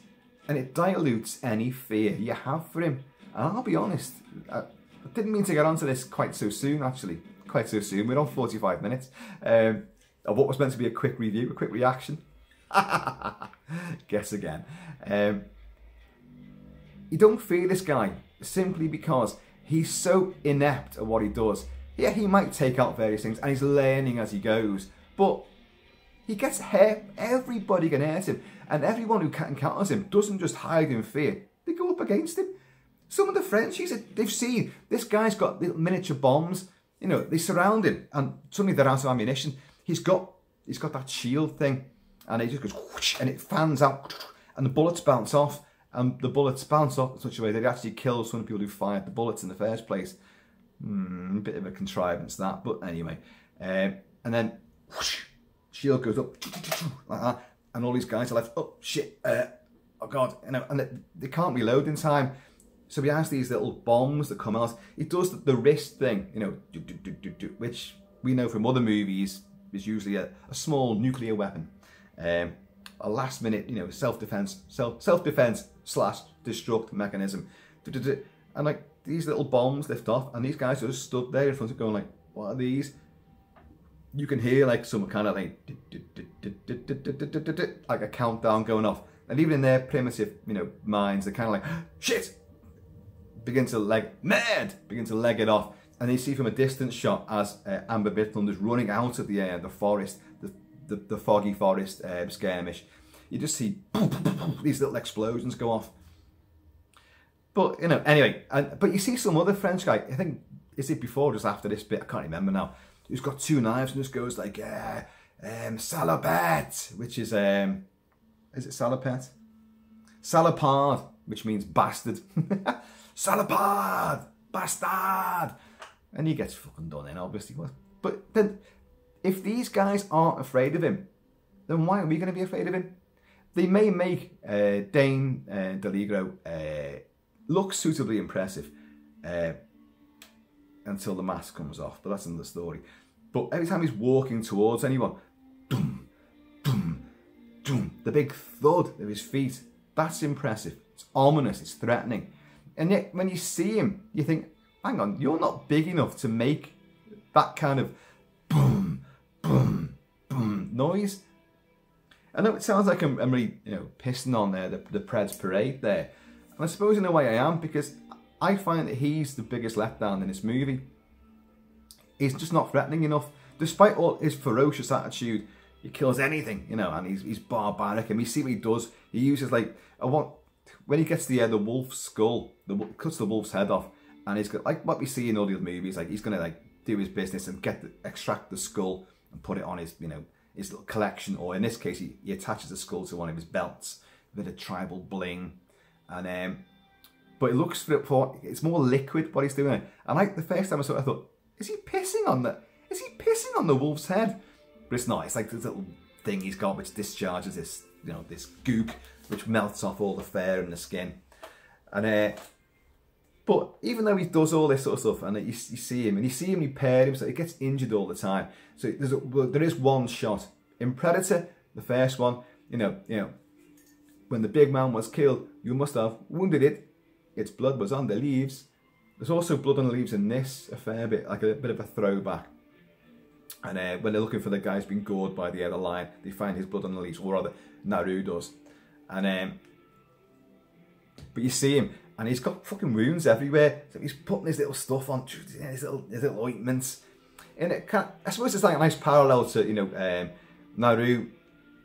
And it dilutes any fear you have for him. And I'll be honest, I didn't mean to get onto this quite so soon, actually. Quite so soon. We're on 45 minutes of what was meant to be a quick review, a quick reaction. Guess again. You don't fear this guy simply because he's so inept at what he does. Yeah, he might take out various things and he's learning as he goes, but he gets hurt. Everybody can hurt him, and everyone who encounters him doesn't just hide in fear. They go up against him. Some of the Frenchies, they've seen this guy's got little miniature bombs. You know, they surround him, and suddenly they're out of ammunition. He's got that shield thing, and it just goes whoosh, and it fans out, and the bullets bounce off. And the bullets bounce off in such a way that it actually kills some of the people who fired the bullets in the first place. Bit of a contrivance that, but anyway. And then whoosh, shield goes up like that, and all these guys are left. Oh shit! Oh god! You know, and they can't reload in time. So he has these little bombs that come out. He does the wrist thing, you know, which we know from other movies is usually a small nuclear weapon. A last minute, you know, self-defense slash destruct mechanism. And like these little bombs lift off, and these guys are just stood there in front of it going like, what are these? You can hear like some kind of like a countdown going off. And even in their primitive, you know, minds, they're kind of like, shit! Begin to leg it off. And you see from a distance shot as Amber Bitland is running out of the forest, the foggy forest skirmish. You just see these little explosions go off. But, you know, anyway, but you see some other French guy, I think, is it before or just after this bit? I can't remember now. Who's got two knives and just goes like, salopette, which is it salopette? Salopard, which means bastard. Salopard, bastard. And he gets fucking done in, obviously. But then, if these guys aren't afraid of him, then why are we going to be afraid of him? They may make Dane DeLigro look suitably impressive until the mask comes off, but that's another story. But every time he's walking towards anyone, dum, dum, dum, the big thud of his feet, that's impressive. It's ominous, it's threatening. And yet, when you see him, you think, hang on, you're not big enough to make that kind of boom, boom, boom noise. I know it sounds like I'm really, you know, pissing on the Pred's parade there. And I suppose in a way I am, because I find that he's the biggest letdown in this movie. He's just not threatening enough. Despite all his ferocious attitude, he kills anything, you know, and he's barbaric. And we see what he does. He uses like, when he gets the wolf's skull, cuts the wolf's head off, and he's got, like what we see in all the other movies, like he's gonna like do his business and extract the skull and put it on his, you know, his little collection, or in this case, he attaches the skull to one of his belts with a tribal bling, and but it looks it's more liquid what he's doing. And like the first time I saw it, I thought, is he pissing on the wolf's head? But it's not. It's like this little thing he's got which discharges this, you know, this gook which melts off all the fur in the skin. And but even though he does all this sort of stuff, and you see him repair him, so he gets injured all the time. So there is one shot in Predator, the first one. You know, when the big man was killed, you must have wounded it. Its blood was on the leaves. There's also blood on the leaves in this a fair bit, like a bit of a throwback. And when they're looking for the guy who's been gored by the lion, they find his blood on the leaves, or rather, Naru does. And but you see him, and he's got fucking wounds everywhere. So he's putting his little stuff on, his little ointments. And I suppose it's like a nice parallel to, you know, Naru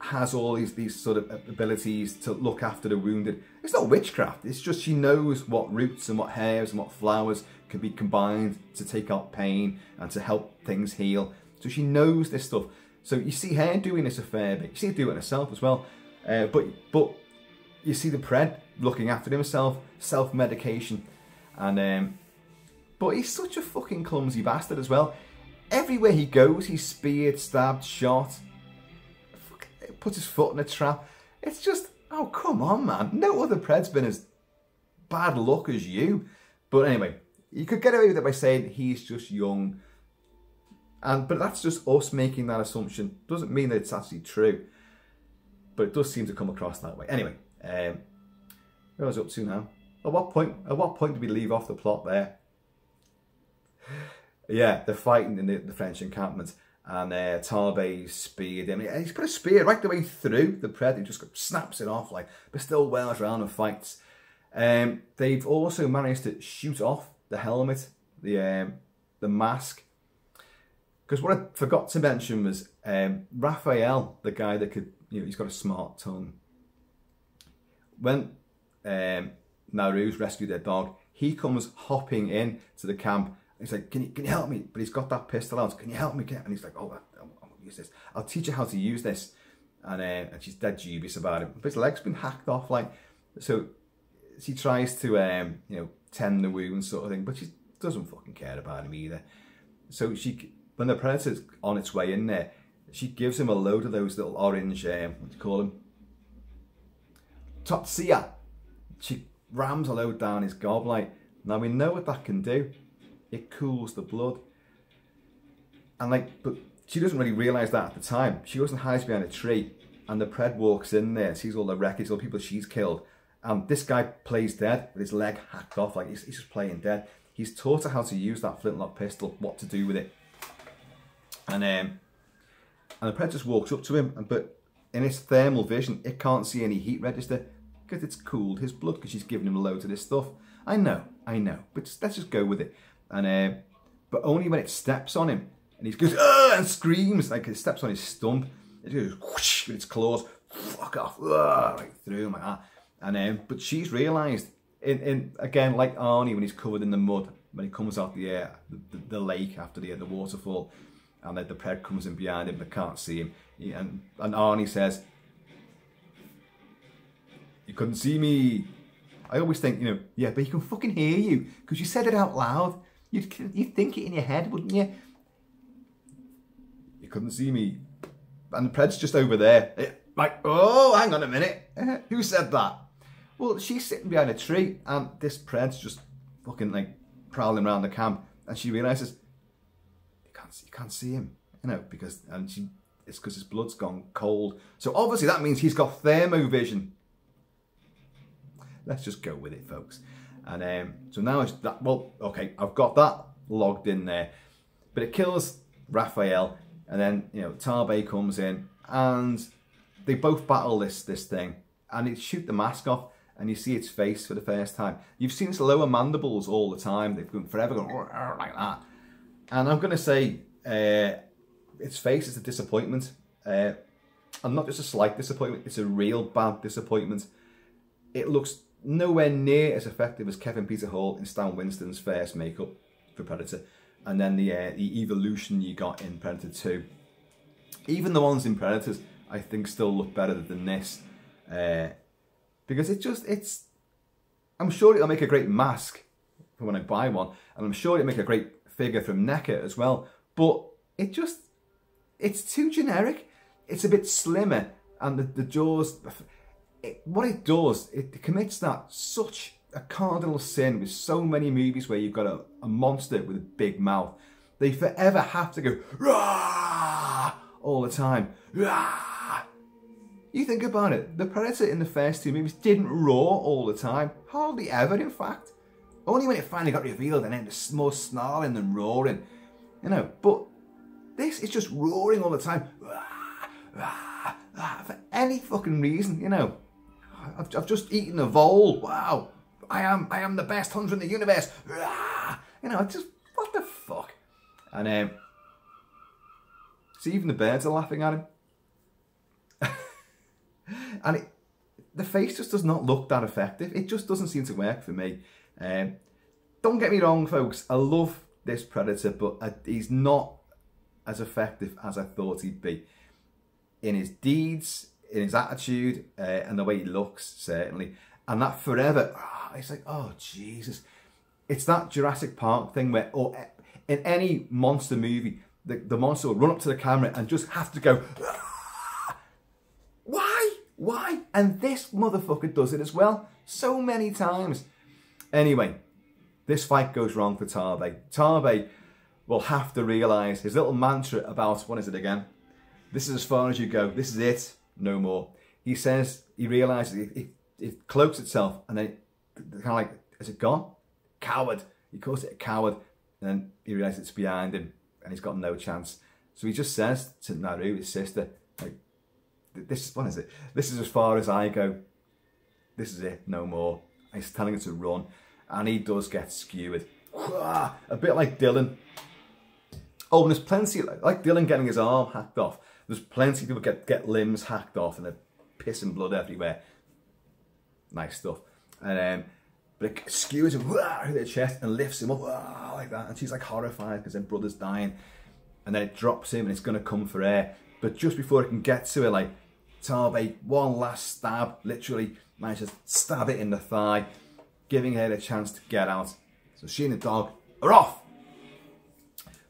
has all these sort of abilities to look after the wounded. It's not witchcraft, it's just she knows what roots and what herbs and what flowers can be combined to take out pain and to help things heal. So she knows this stuff. So you see her doing this a fair bit. You see her do it herself as well. But you see the Pred looking after himself, self-medication. And but he's such a fucking clumsy bastard as well. Everywhere he goes, he's speared, stabbed, shot. Puts his foot in a trap. It's just, oh, come on, man. No other Pred's been as bad luck as you. But anyway, you could get away with it by saying he's just young. But that's just us making that assumption. Doesn't mean that it's actually true. But it does seem to come across that way. Anyway, where was I up to now? At what point did we leave off the plot there? Yeah, they're fighting in the French encampment. And Tarbé's speared him. He's put a spear right the way through the Pred. He just snaps it off, like, but still whirls around and fights. They've also managed to shoot off the helmet, the mask. Because what I forgot to mention was Raphael, the guy that could, you know, he's got a smart tongue. When Naru's rescued their dog, he comes hopping in to the camp. He's like, can you help me? But he's got that pistol out. Can you help me? And he's like, oh, I'll use this. I'll teach you how to use this. And she's dead dubious about it. But his leg's been hacked off, like, so she tries to, you know, tend the wound sort of thing. But she doesn't fucking care about him either. So when the Predator's on its way in there, she gives him a load of those little orange, what do you call them? Totsia. She rams a load down his gob, like. Now we know what that can do. It cools the blood. And like, but she doesn't really realise that at the time. She goes and hides behind a tree, and the Pred walks in there, sees all the wreckage, all the people she's killed. And this guy plays dead with his leg hacked off, like he's just playing dead. He's taught her how to use that flintlock pistol, what to do with it. And the Pred just walks up to him, but in its thermal vision, it can't see any heat register because it's cooled his blood because she's given him loads of this stuff. I know, but let's just go with it. And but only when it steps on him, and he goes and screams, like it steps on his stump. It goes whoosh with its claws, fuck off, right through him like that. And but she's realised, in again like Arnie when he's covered in the mud when he comes out the lake after the waterfall, and then the Pred comes in behind him, but can't see him. And Arnie says, "You couldn't see me." I always think, you know, yeah, but he can fucking hear you because you said it out loud. You'd think it in your head, wouldn't you? You couldn't see me. And the Pred's just over there. Like, oh, hang on a minute. Who said that? Well, she's sitting behind a tree, and this Pred's just fucking, like, prowling around the camp. And she realises, you can't see him, you know, because it's because his blood's gone cold. So obviously that means he's got thermovision. Let's just go with it, folks. And so now it's that, well, okay, I've got that logged in there. But it kills Raphael, and then, you know, Tarbé comes in, and they both battle this thing, and it shoot the mask off, and you see its face for the first time. You've seen its lower mandibles all the time. They've been forever going like that. And I'm going to say its face is a disappointment. And not just a slight disappointment, it's a real bad disappointment. It looks nowhere near as effective as Kevin Peter Hall in Stan Winston's first makeup for Predator, and then the evolution you got in Predator 2. Even the ones in Predators, I think, still look better than this, because I'm sure it'll make a great mask for when I buy one, and I'm sure it'll make a great figure from NECA as well, but it's too generic. It's a bit slimmer, and the jaws, what it does, it commits that such a cardinal sin with so many movies where you've got a monster with a big mouth. They forever have to go rah all the time. Rah. You think about it, the Predator in the first two movies didn't roar all the time. Hardly ever, in fact. Only when it finally got revealed, and then there's more snarling than roaring. You know, but This is just roaring all the time. For any fucking reason, you know. I've just eaten a vole. Wow. I am the best hunter in the universe. You know, just, what the fuck? And see, even the birds are laughing at him. And the face just does not look that effective. It just doesn't seem to work for me. Don't get me wrong, folks. I love this Predator, but he's not as effective as I thought he'd be. In his deeds, in his attitude, and the way he looks, certainly. And that forever, it's like, oh, Jesus. It's that Jurassic Park thing where, or in any monster movie, the monster will run up to the camera and just have to go, why? And this motherfucker does it as well, so many times. Anyway, this fight goes wrong for Tarbay. Tarbay will have to realise his little mantra about, what is it again? This is as far as you go. This is it. No more. He says, he realises it cloaks itself and then kind of like, is it gone? Coward. He calls it a coward. And then he realises it's behind him and he's got no chance. So he just says to Naru, his sister, like, what is it? This is as far as I go. This is it. No more. He's telling her to run. And he does get skewered. A bit like Dylan. Oh, and there's plenty, like Dylan getting his arm hacked off. There's plenty of people get limbs hacked off and they're pissing blood everywhere. Nice stuff. And but it skewers him to their chest and lifts him up like that. And she's like horrified because her brother's dying. And then it drops him and it's going to come for her. But just before it can get to her, like, Tarbay, one last stab, literally manages to stab it in the thigh, giving her a chance to get out. So she and the dog are off.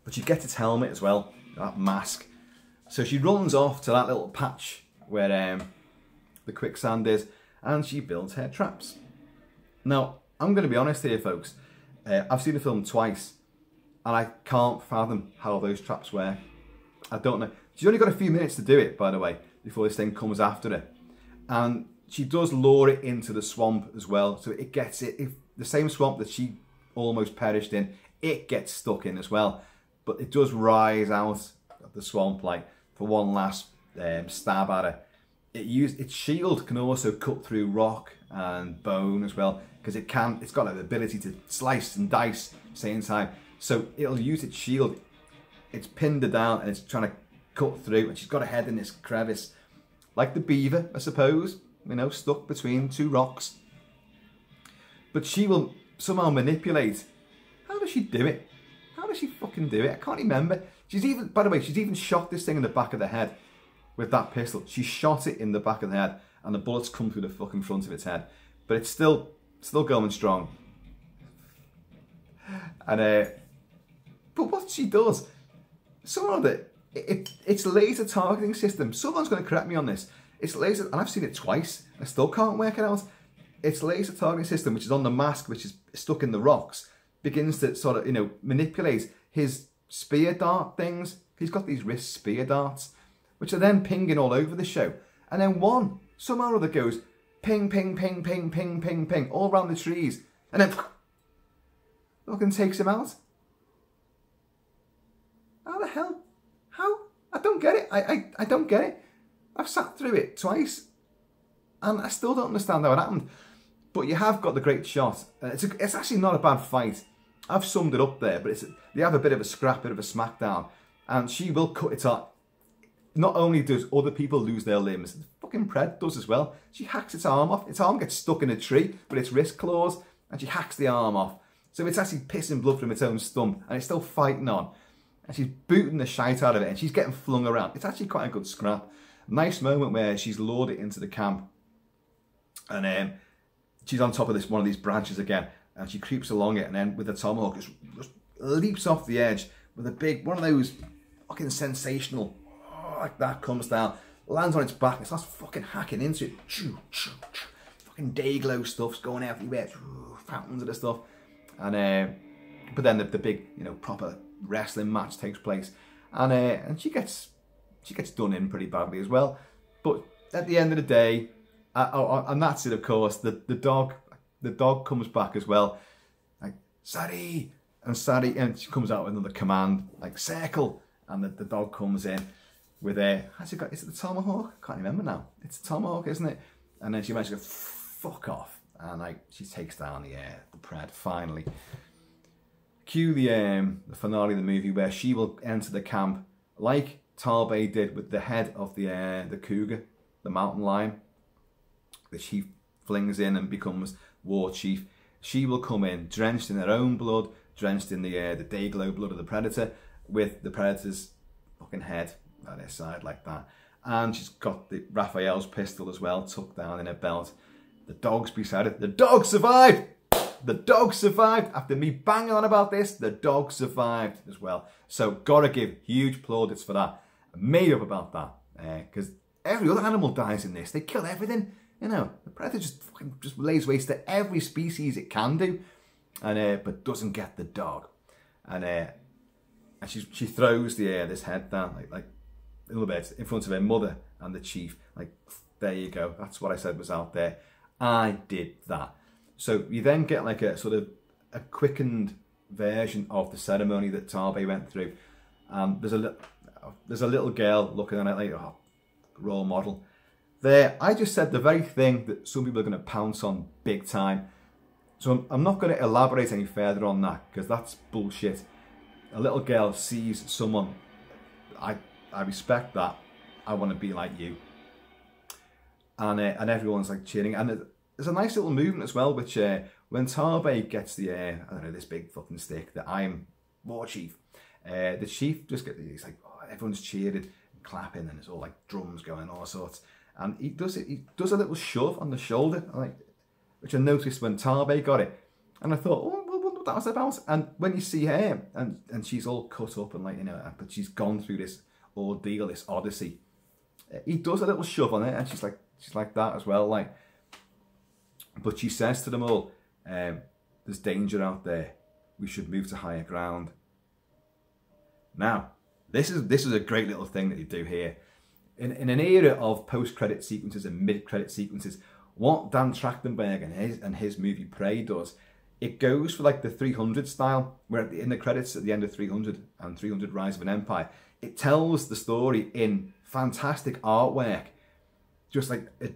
But she gets its helmet as well, that mask. So she runs off to that little patch where the quicksand is, and she builds her traps. Now, I'm going to be honest here, folks. I've seen the film twice, and I can't fathom how those traps work. I don't know. She's only got a few minutes to do it, by the way, before this thing comes after her. And she does lure it into the swamp as well. So it gets it, if the same swamp that she almost perished in, it gets stuck in as well. But it does rise out of the swamp, like, for one last stab at her. Its shield can also cut through rock and bone as well, because it's got an ability to slice and dice at the same time. So it'll use its shield. It's pinned her down and it's trying to cut through, and she's got her head in this crevice, like the beaver, I suppose, you know, stuck between two rocks. But she will somehow manipulate. How does she do it? How does she fucking do it? I can't remember. She's even, by the way, she's even shot this thing in the back of the head with that pistol. She shot it in the back of the head, and the bullets come through the fucking front of its head. But it's still going strong. And but what she does, somehow its laser targeting system, someone's going to correct me on this. It's laser, and I've seen it twice, I still can't work it out. Its laser targeting system, which is on the mask, which is stuck in the rocks, begins to sort of, you know, manipulate his spear dart things. He's got these wrist spear darts, which are then pinging all over the show. And then one, somehow or other, goes ping, ping, ping, ping, ping, ping, ping, all around the trees. And then fucking takes him out. How the hell? How? I don't get it. I don't get it. I've sat through it twice, and I still don't understand how it happened. But you have got the great shot. It's actually not a bad fight. I've summed it up there, but they have a bit of a scrap, bit of a smackdown, and she will cut it off. Not only does other people lose their limbs, the fucking Pred does as well. She hacks its arm off. Its arm gets stuck in a tree with its wrist claws, and she hacks the arm off. So it's actually pissing blood from its own stump, and it's still fighting on. And she's booting the shite out of it, and she's getting flung around. It's actually quite a good scrap. Nice moment where she's lured it into the camp, and she's on top of one of these branches again, and she creeps along it, and then with the tomahawk just leaps off the edge with a big, one of those fucking sensational, like that, comes down, lands on its back, and starts fucking hacking into it. Fucking day glow stuff's going everywhere, fountains of the stuff, and but then the big, you know, proper wrestling match takes place, and she gets done in pretty badly as well. But at the end of the day, and that's it, of course, the dog comes back as well, like Sari, and she comes out with another command, like circle, and the dog comes in with a, has it got, is it the tomahawk? Can't remember now. It's a tomahawk, isn't it? And then she managed to go, fuck off. And like, she takes down the pred finally. Cue the finale of the movie where she will enter the camp like Tarbay did with the head of the cougar, the mountain lion. The chief flings in and becomes war chief. She will come in drenched in her own blood, drenched in the day-glow blood of the predator, with the predator's fucking head at her side like that. And she's got the Raphael's pistol as well, tucked down in her belt. The dog's beside it. The dog survived! The dog survived! After me banging on about this, the dog survived as well. So, gotta give huge plaudits for that. I made up about that. Because every other animal dies in this. They kill everything. You know, the predator just lays waste to every species it can do. And but doesn't get the dog. And she throws this head down like a little bit in front of her mother and the chief. Like, there you go. That's what I said was out there. I did that. So you then get like a sort of a quickened version of the ceremony that Tarbay went through. There's a little girl looking at it like, oh, role model. There, I just said the very thing that some people are going to pounce on big time. So I'm not going to elaborate any further on that because that's bullshit. A little girl sees someone, I respect that. I want to be like you. And everyone's like cheering. And there's a nice little movement as well, which when Tarbay gets the, I don't know, this big fucking stick that I'm war chief, the chief just gets, he's like, oh, everyone's cheering and clapping and it's all like drums going, all sorts. And he does a little shove on the shoulder, like, which I noticed when Tarbay got it. And I thought, oh, I wonder what that was about. And when you see her, and she's all cut up and like, you know, but she's gone through this ordeal, this odyssey. He does a little shove on it and she's like that as well, like. But she says to them all, there's danger out there. We should move to higher ground. Now, this is a great little thing that you do here. In an era of post-credit sequences and mid-credit sequences, what Dan Trachtenberg and his movie Prey does, it goes for like the 300 style, where in the credits at the end of 300 and 300 Rise of an Empire, it tells the story in fantastic artwork, just like a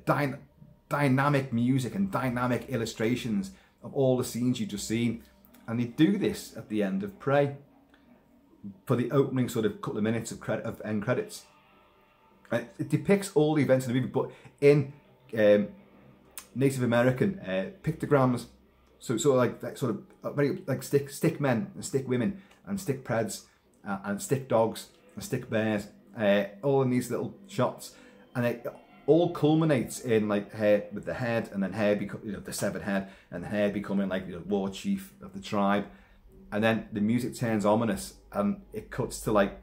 dynamic music and dynamic illustrations of all the scenes you've just seen. And they do this at the end of Prey for the opening sort of couple of minutes of end credits. It depicts all the events in the movie, but in Native American pictograms, so sort of very like stick men and stick women and stick preds and stick dogs and stick bears, all in these little shots, and it all culminates in like hair with the head, and then hair the severed head, and the hair becoming like war chief of the tribe, and then the music turns ominous and it cuts to like,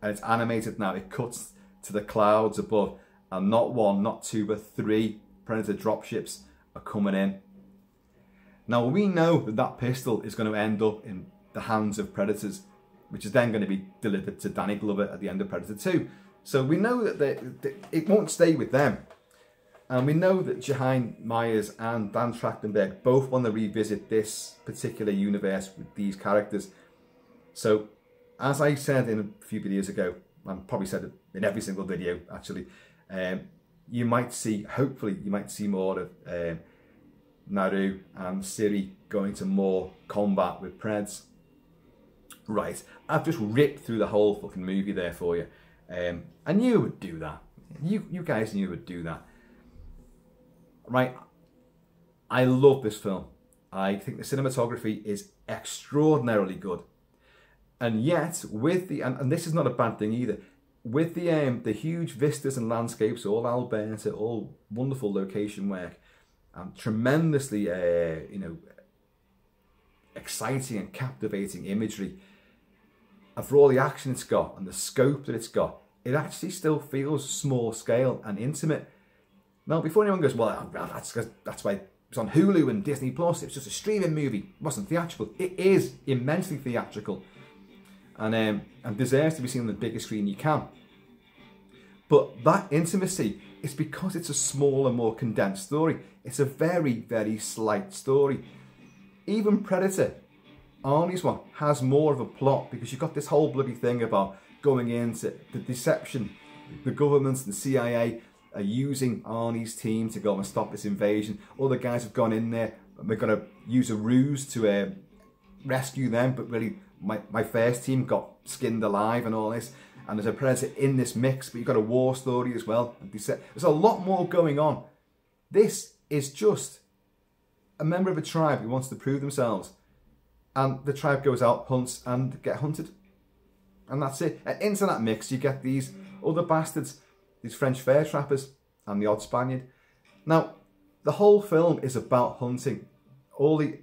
and it's animated now. It cuts to the clouds above, and not one, not two, but three Predator dropships are coming in. Now we know that pistol is going to end up in the hands of Predators, which is then going to be delivered to Danny Glover at the end of Predator 2. So we know that it won't stay with them. And we know that Jaheim Myers and Dan Trachtenberg both want to revisit this particular universe with these characters. So, as I said in a few videos ago, and probably said it in every single video actually, you might see, hopefully you might see more of Naru and Siri going to more combat with Preds. Right, I've just ripped through the whole fucking movie there for you. I knew it would do that. You guys knew it would do that. Right, I love this film. I think the cinematography is extraordinarily good. And yet, with the, and this is not a bad thing either, with the huge vistas and landscapes, all Alberta, all wonderful location work, tremendously, exciting and captivating imagery, and for all the action it's got and the scope that it's got, it actually still feels small scale and intimate. Now, before anyone goes, well, that's why it's on Hulu and Disney Plus, it's just a streaming movie, it wasn't theatrical. It is immensely theatrical, and deserves to be seen on the biggest screen you can. But that intimacy is because it's a smaller, more condensed story. It's a very, very slight story. Even Predator, Arnie's one, has more of a plot, because you've got this whole bloody thing about going into the deception. The governments and the CIA are using Arnie's team to go and stop this invasion. Other guys have gone in there and we're going to use a ruse to rescue them, but really my first team got skinned alive and all this. And there's a predator in this mix, but you've got a war story as well. There's a lot more going on. This is just a member of a tribe who wants to prove themselves. And the tribe goes out, hunts, and get hunted. And that's it. And into that mix, you get these other bastards, these French fur trappers, and the odd Spaniard. Now, the whole film is about hunting. All the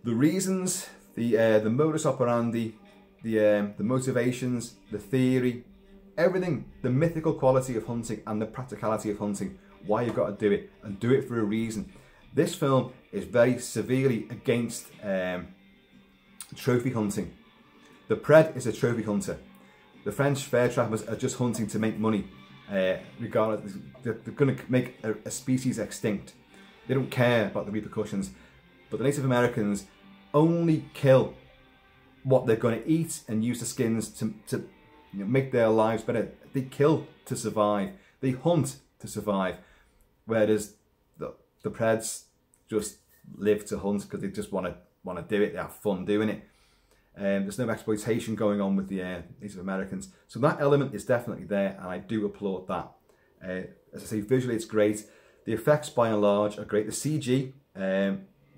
reasons, the modus operandi, the motivations, the theory, everything, the mythical quality of hunting and the practicality of hunting, why you've got to do it, and do it for a reason. This film is very severely against trophy hunting. The Pred is a trophy hunter. The French fur trappers are just hunting to make money. Regardless, they're going to make a species extinct. They don't care about the repercussions. But the Native Americans only kill what they're going to eat and use the skins to make their lives better. They kill to survive. They hunt to survive. Whereas the Preds just live to hunt because they just want to do it. They have fun doing it. There's no exploitation going on with the Native Americans. So that element is definitely there, and I do applaud that. As I say, visually it's great. The effects by and large are great. The CG,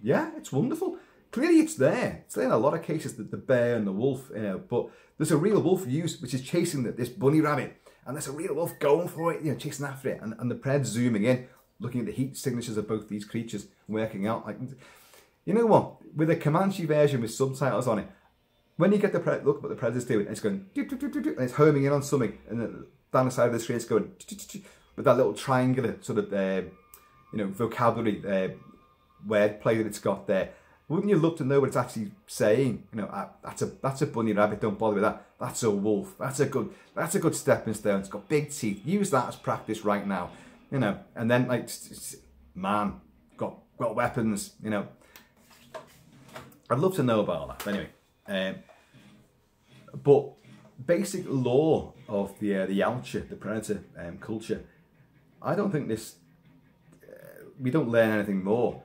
yeah, it's wonderful. Clearly it's there. It's there in a lot of cases, the bear and the wolf, but there's a real wolf used, which is chasing this bunny rabbit. And there's a real wolf going for it, chasing after it. And the Pred zooming in, looking at the heat signatures of both these creatures, working out. Like, you know what? With a Comanche version with subtitles on it, when you get the look at what the Predator's doing, and it's going, and it's homing in on something, and then down the side of the screen it's going, with that little triangular sort of, vocabulary, word play that it's got there. Wouldn't you love to know what it's actually saying? That's a bunny rabbit. Don't bother with that. That's a wolf. That's a good stepping stone. It's got big teeth. Use that as practice right now. And then man, got weapons. I'd love to know about all that. But anyway, but basic lore of the Yautja, the predator culture. I don't think we don't learn anything more.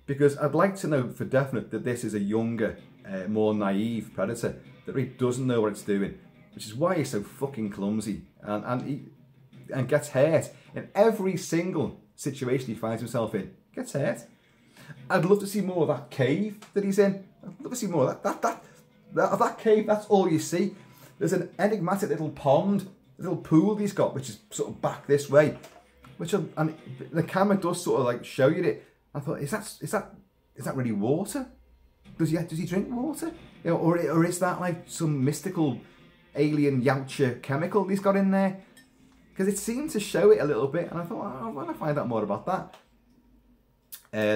Because I'd like to know for definite that this is a younger, more naive predator that really doesn't know what it's doing, which is why he's so fucking clumsy and gets hurt in every single situation he finds himself in. Gets hurt. I'd love to see more of that cave that he's in. I'd love to see more of that cave. That's all you see. There's an enigmatic little pond, a little pool he's got, which is sort of back this way, and the camera does sort of like show you it. I thought, is that really water? Does he drink water? Or is that like some mystical alien Yautja chemical he's got in there? Because it seemed to show it a little bit, and I thought, I want to find out more about that.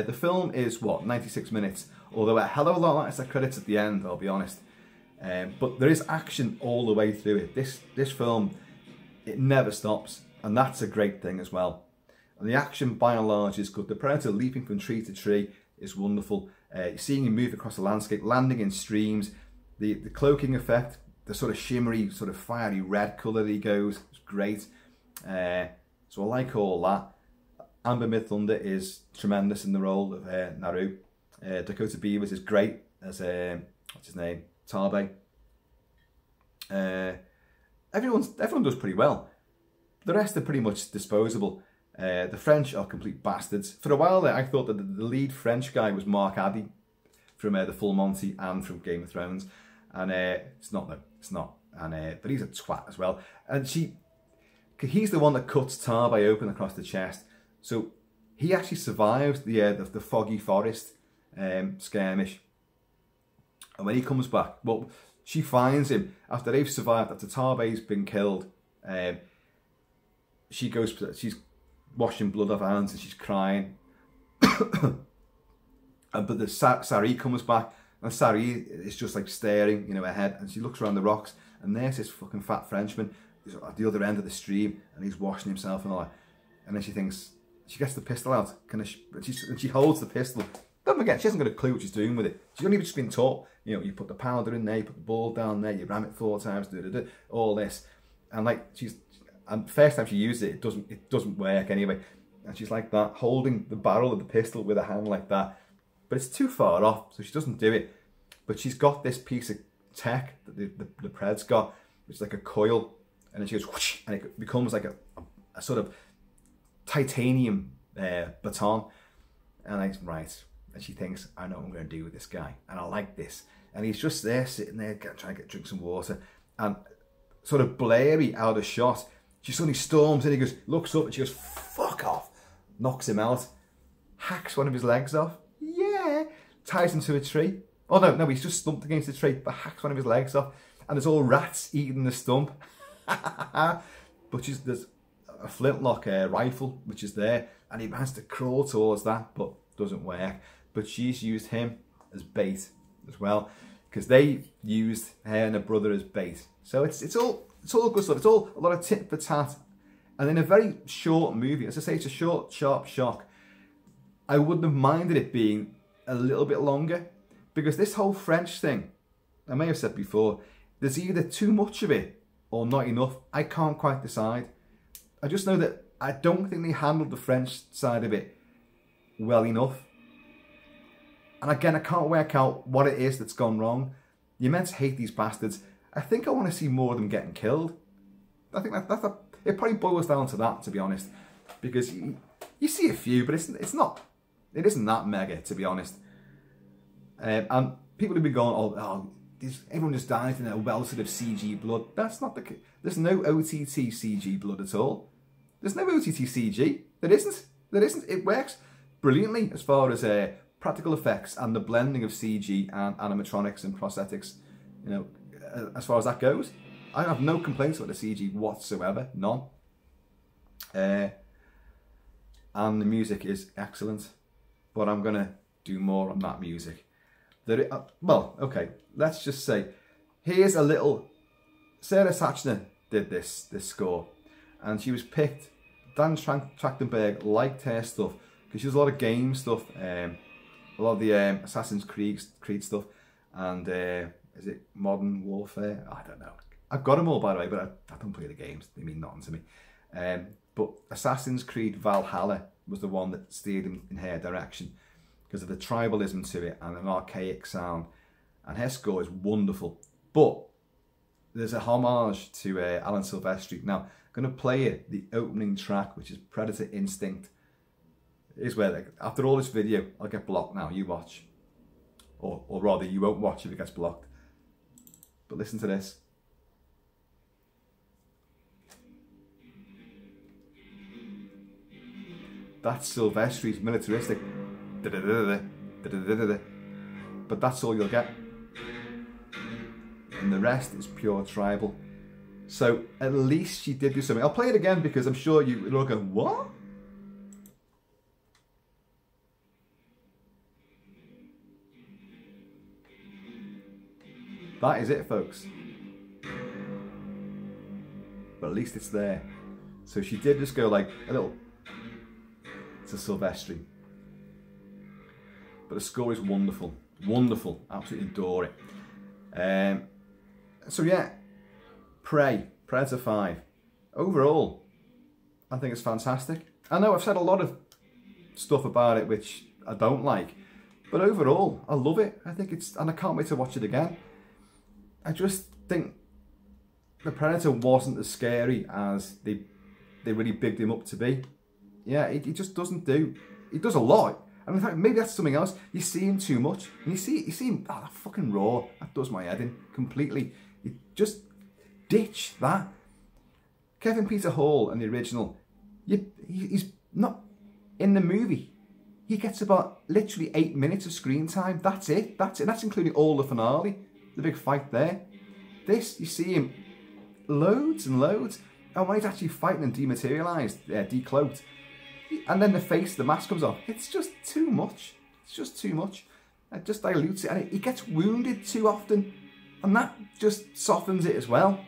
The film is 96 minutes, although a hell of a lot of credits at the end, I'll be honest. But there is action all the way through it. This film, it never stops, and that's a great thing as well. And the action, by and large, is good. The Predator leaping from tree to tree is wonderful. Seeing him move across the landscape, landing in streams, the cloaking effect, the sort of shimmery, sort of fiery red colour that he goes, it's great. So I like all that. Amber Midthunder is tremendous in the role of Naru. Dakota Beavers is great as, what's his name, Tarbay. Everyone does pretty well. The rest are pretty much disposable. The French are complete bastards. For a while there, I thought that the lead French guy was Mark Addy from The Full Monty and from Game of Thrones, and it's not though. It's not. And but he's a twat as well. And he's the one that cuts Tarbay open across the chest. So he actually survives the foggy forest skirmish. And when he comes back, well, she finds him after they've survived. After Tarbay's been killed, she's washing blood off her hands and she's crying. But the Sari comes back, and Sari is just like staring, ahead, and she looks around the rocks, and there's this fucking fat Frenchman who's at the other end of the stream, and he's washing himself and all that. And then she thinks, she gets the pistol out, and she holds the pistol. Don't forget, she hasn't got a clue what she's doing with it. She's only just been taught You know, you put the powder in there, you put the ball down there, you ram it 4 times, all this. And like, and first time she used it, it doesn't work anyway. And she's like that, holding the barrel of the pistol with her hand like that. But it's too far off, so she doesn't do it. But she's got this piece of tech that the Pred's got, which is like a coil. And then she goes, whoosh, and it becomes like a sort of titanium baton. And right. And she thinks, I know what I'm going to do with this guy. And I like this. And he's just there, sitting there, trying to drink some water. And sort of blurry out of shot, she suddenly storms in. He goes, looks up, and she goes, fuck off. Knocks him out. Hacks one of his legs off. Yeah. Ties him to a tree. Oh, no, he's just stumped against the tree, but hacks one of his legs off. And there's all rats eating the stump. But there's a flintlock rifle, which is there. And he manages to crawl towards that, but doesn't work. But she's used him as bait as well, because they used her and her brother as bait. So it's all good stuff. It's all a lot of tit for tat. And in a very short movie, as I say, it's a short, sharp shock. I wouldn't have minded it being a little bit longer, because this whole French thing, I may have said before, there's either too much of it or not enough. I can't quite decide. I just know that I don't think they handled the French side of it well enough. And again, I can't work out what it is that's gone wrong. You're meant to hate these bastards. I think I want to see more of them getting killed. I think it probably boils down to that, to be honest. Because you see a few, but it isn't that mega, to be honest. And people have been going, oh, everyone just dies in a welter of CG blood. That's not the case. There's no OTT CG blood at all. There's no OTT CG. There isn't. It works brilliantly as far as practical effects and the blending of CG and animatronics and prosthetics. You know, as far as that goes, I have no complaints about the CG whatsoever. None. And the music is excellent. But I'm going to do more on that music. Well, okay, let's just say, here's a little... Sarah Sachner did this score, and she was picked. Dan Trachtenberg liked her stuff, because she does a lot of game stuff, a lot of the Assassin's Creed stuff, and is it Modern Warfare? I don't know. I've got them all, by the way, but I don't play the games. They mean nothing to me. But Assassin's Creed Valhalla was the one that steered in her direction, because of the tribalism to it and an archaic sound. And her score is wonderful. But there's a homage to Alan Silvestri. Now, I'm going to play you the opening track, which is Predator Instinct. Here's where, like, after all this video, I'll get blocked now. You watch. Or rather, you won't watch if it gets blocked. But listen to this. That's Silvestri's militaristic. But that's all you'll get. And the rest is pure tribal. So at least she did do something. I'll play it again because I'm sure you'll all go, what? That is it, folks. But at least it's there. So she did just go like a little to Silvestri. But the score is wonderful. Wonderful. Absolutely adore it. So yeah, Prey, Predator 5. Overall, I think it's fantastic. I know I've said a lot of stuff about it which I don't like. But overall, I love it. I think it's, and I can't wait to watch it again. I just think the Predator wasn't as scary as they really bigged him up to be. Yeah, he just doesn't do, he does a lot. And in fact, maybe that's something else. You see him too much. And you see him, oh, that fucking raw. That does my head in completely. You just ditch that. Kevin Peter Hall in the original, he's not in the movie. He gets about literally 8 minutes of screen time. That's it. That's it. That's including all the finale, the big fight there. This, you see him loads and loads. And when he's actually fighting and dematerialised, decloaked, and then the face, the mask comes off. It's just too much. It's just too much. It just dilutes it. And he gets wounded too often. And that just softens it as well.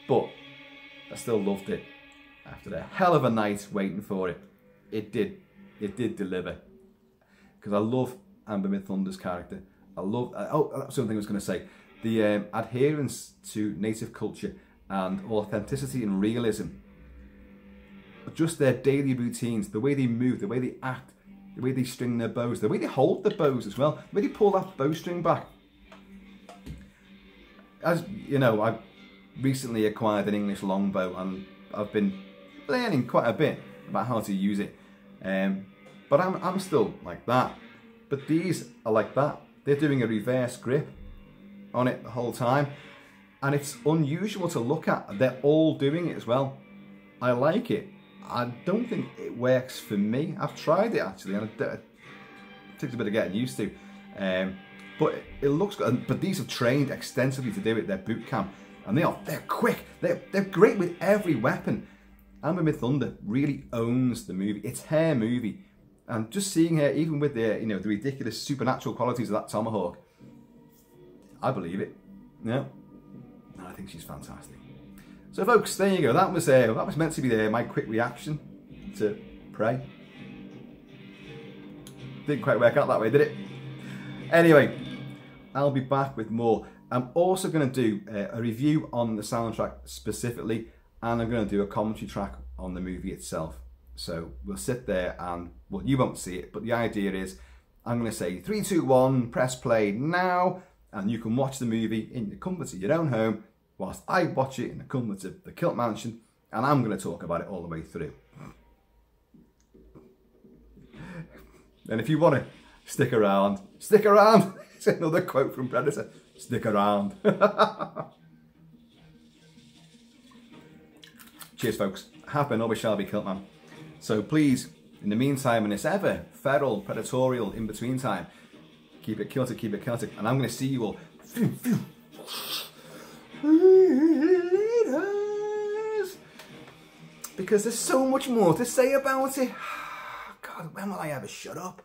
But I still loved it. After a hell of a night waiting for it, it did deliver. Because I love Amber Midthunder's character. I love, oh, that's something I was going to say. The adherence to native culture and authenticity and realism. Just their daily routines, the way they move, the way they act, the way they string their bows, the way they hold the bows as well, the way they pull that bowstring back. As you know, I've recently acquired an English longbow and I've been learning quite a bit about how to use it. But I'm still like that. But these are like that. They're doing a reverse grip on it the whole time. And it's unusual to look at. They're all doing it as well. I like it. I don't think it works for me. I've tried it actually, and it takes a bit of getting used to. But it looks good. But these have trained extensively to do it. They're boot camp, and they're quick. They're great with every weapon. Amber Myth Thunder really owns the movie. It's her movie, and just seeing her, even with the the ridiculous supernatural qualities of that tomahawk, I believe it. Yeah, and I think she's fantastic. So folks, there you go. That was meant to be my quick reaction to Prey. Didn't quite work out that way, did it? Anyway, I'll be back with more. I'm also going to do a review on the soundtrack specifically, and I'm going to do a commentary track on the movie itself. So we'll sit there and, well, you won't see it, but the idea is I'm going to say 3, 2, 1, press play now, and you can watch the movie in the comfort of your own home, whilst I watch it in the comfort of the Kilt Mansion, and I'm going to talk about it all the way through. And if you want to stick around, stick around. It's another quote from Predator. Stick around. Cheers, folks. Have been, always shall be, Kilt-Man. So please, in the meantime, in this ever feral, predatorial, in-between time, keep it Celtic, and I'm going to see you all because there's so much more to say about it. God, when will I ever shut up?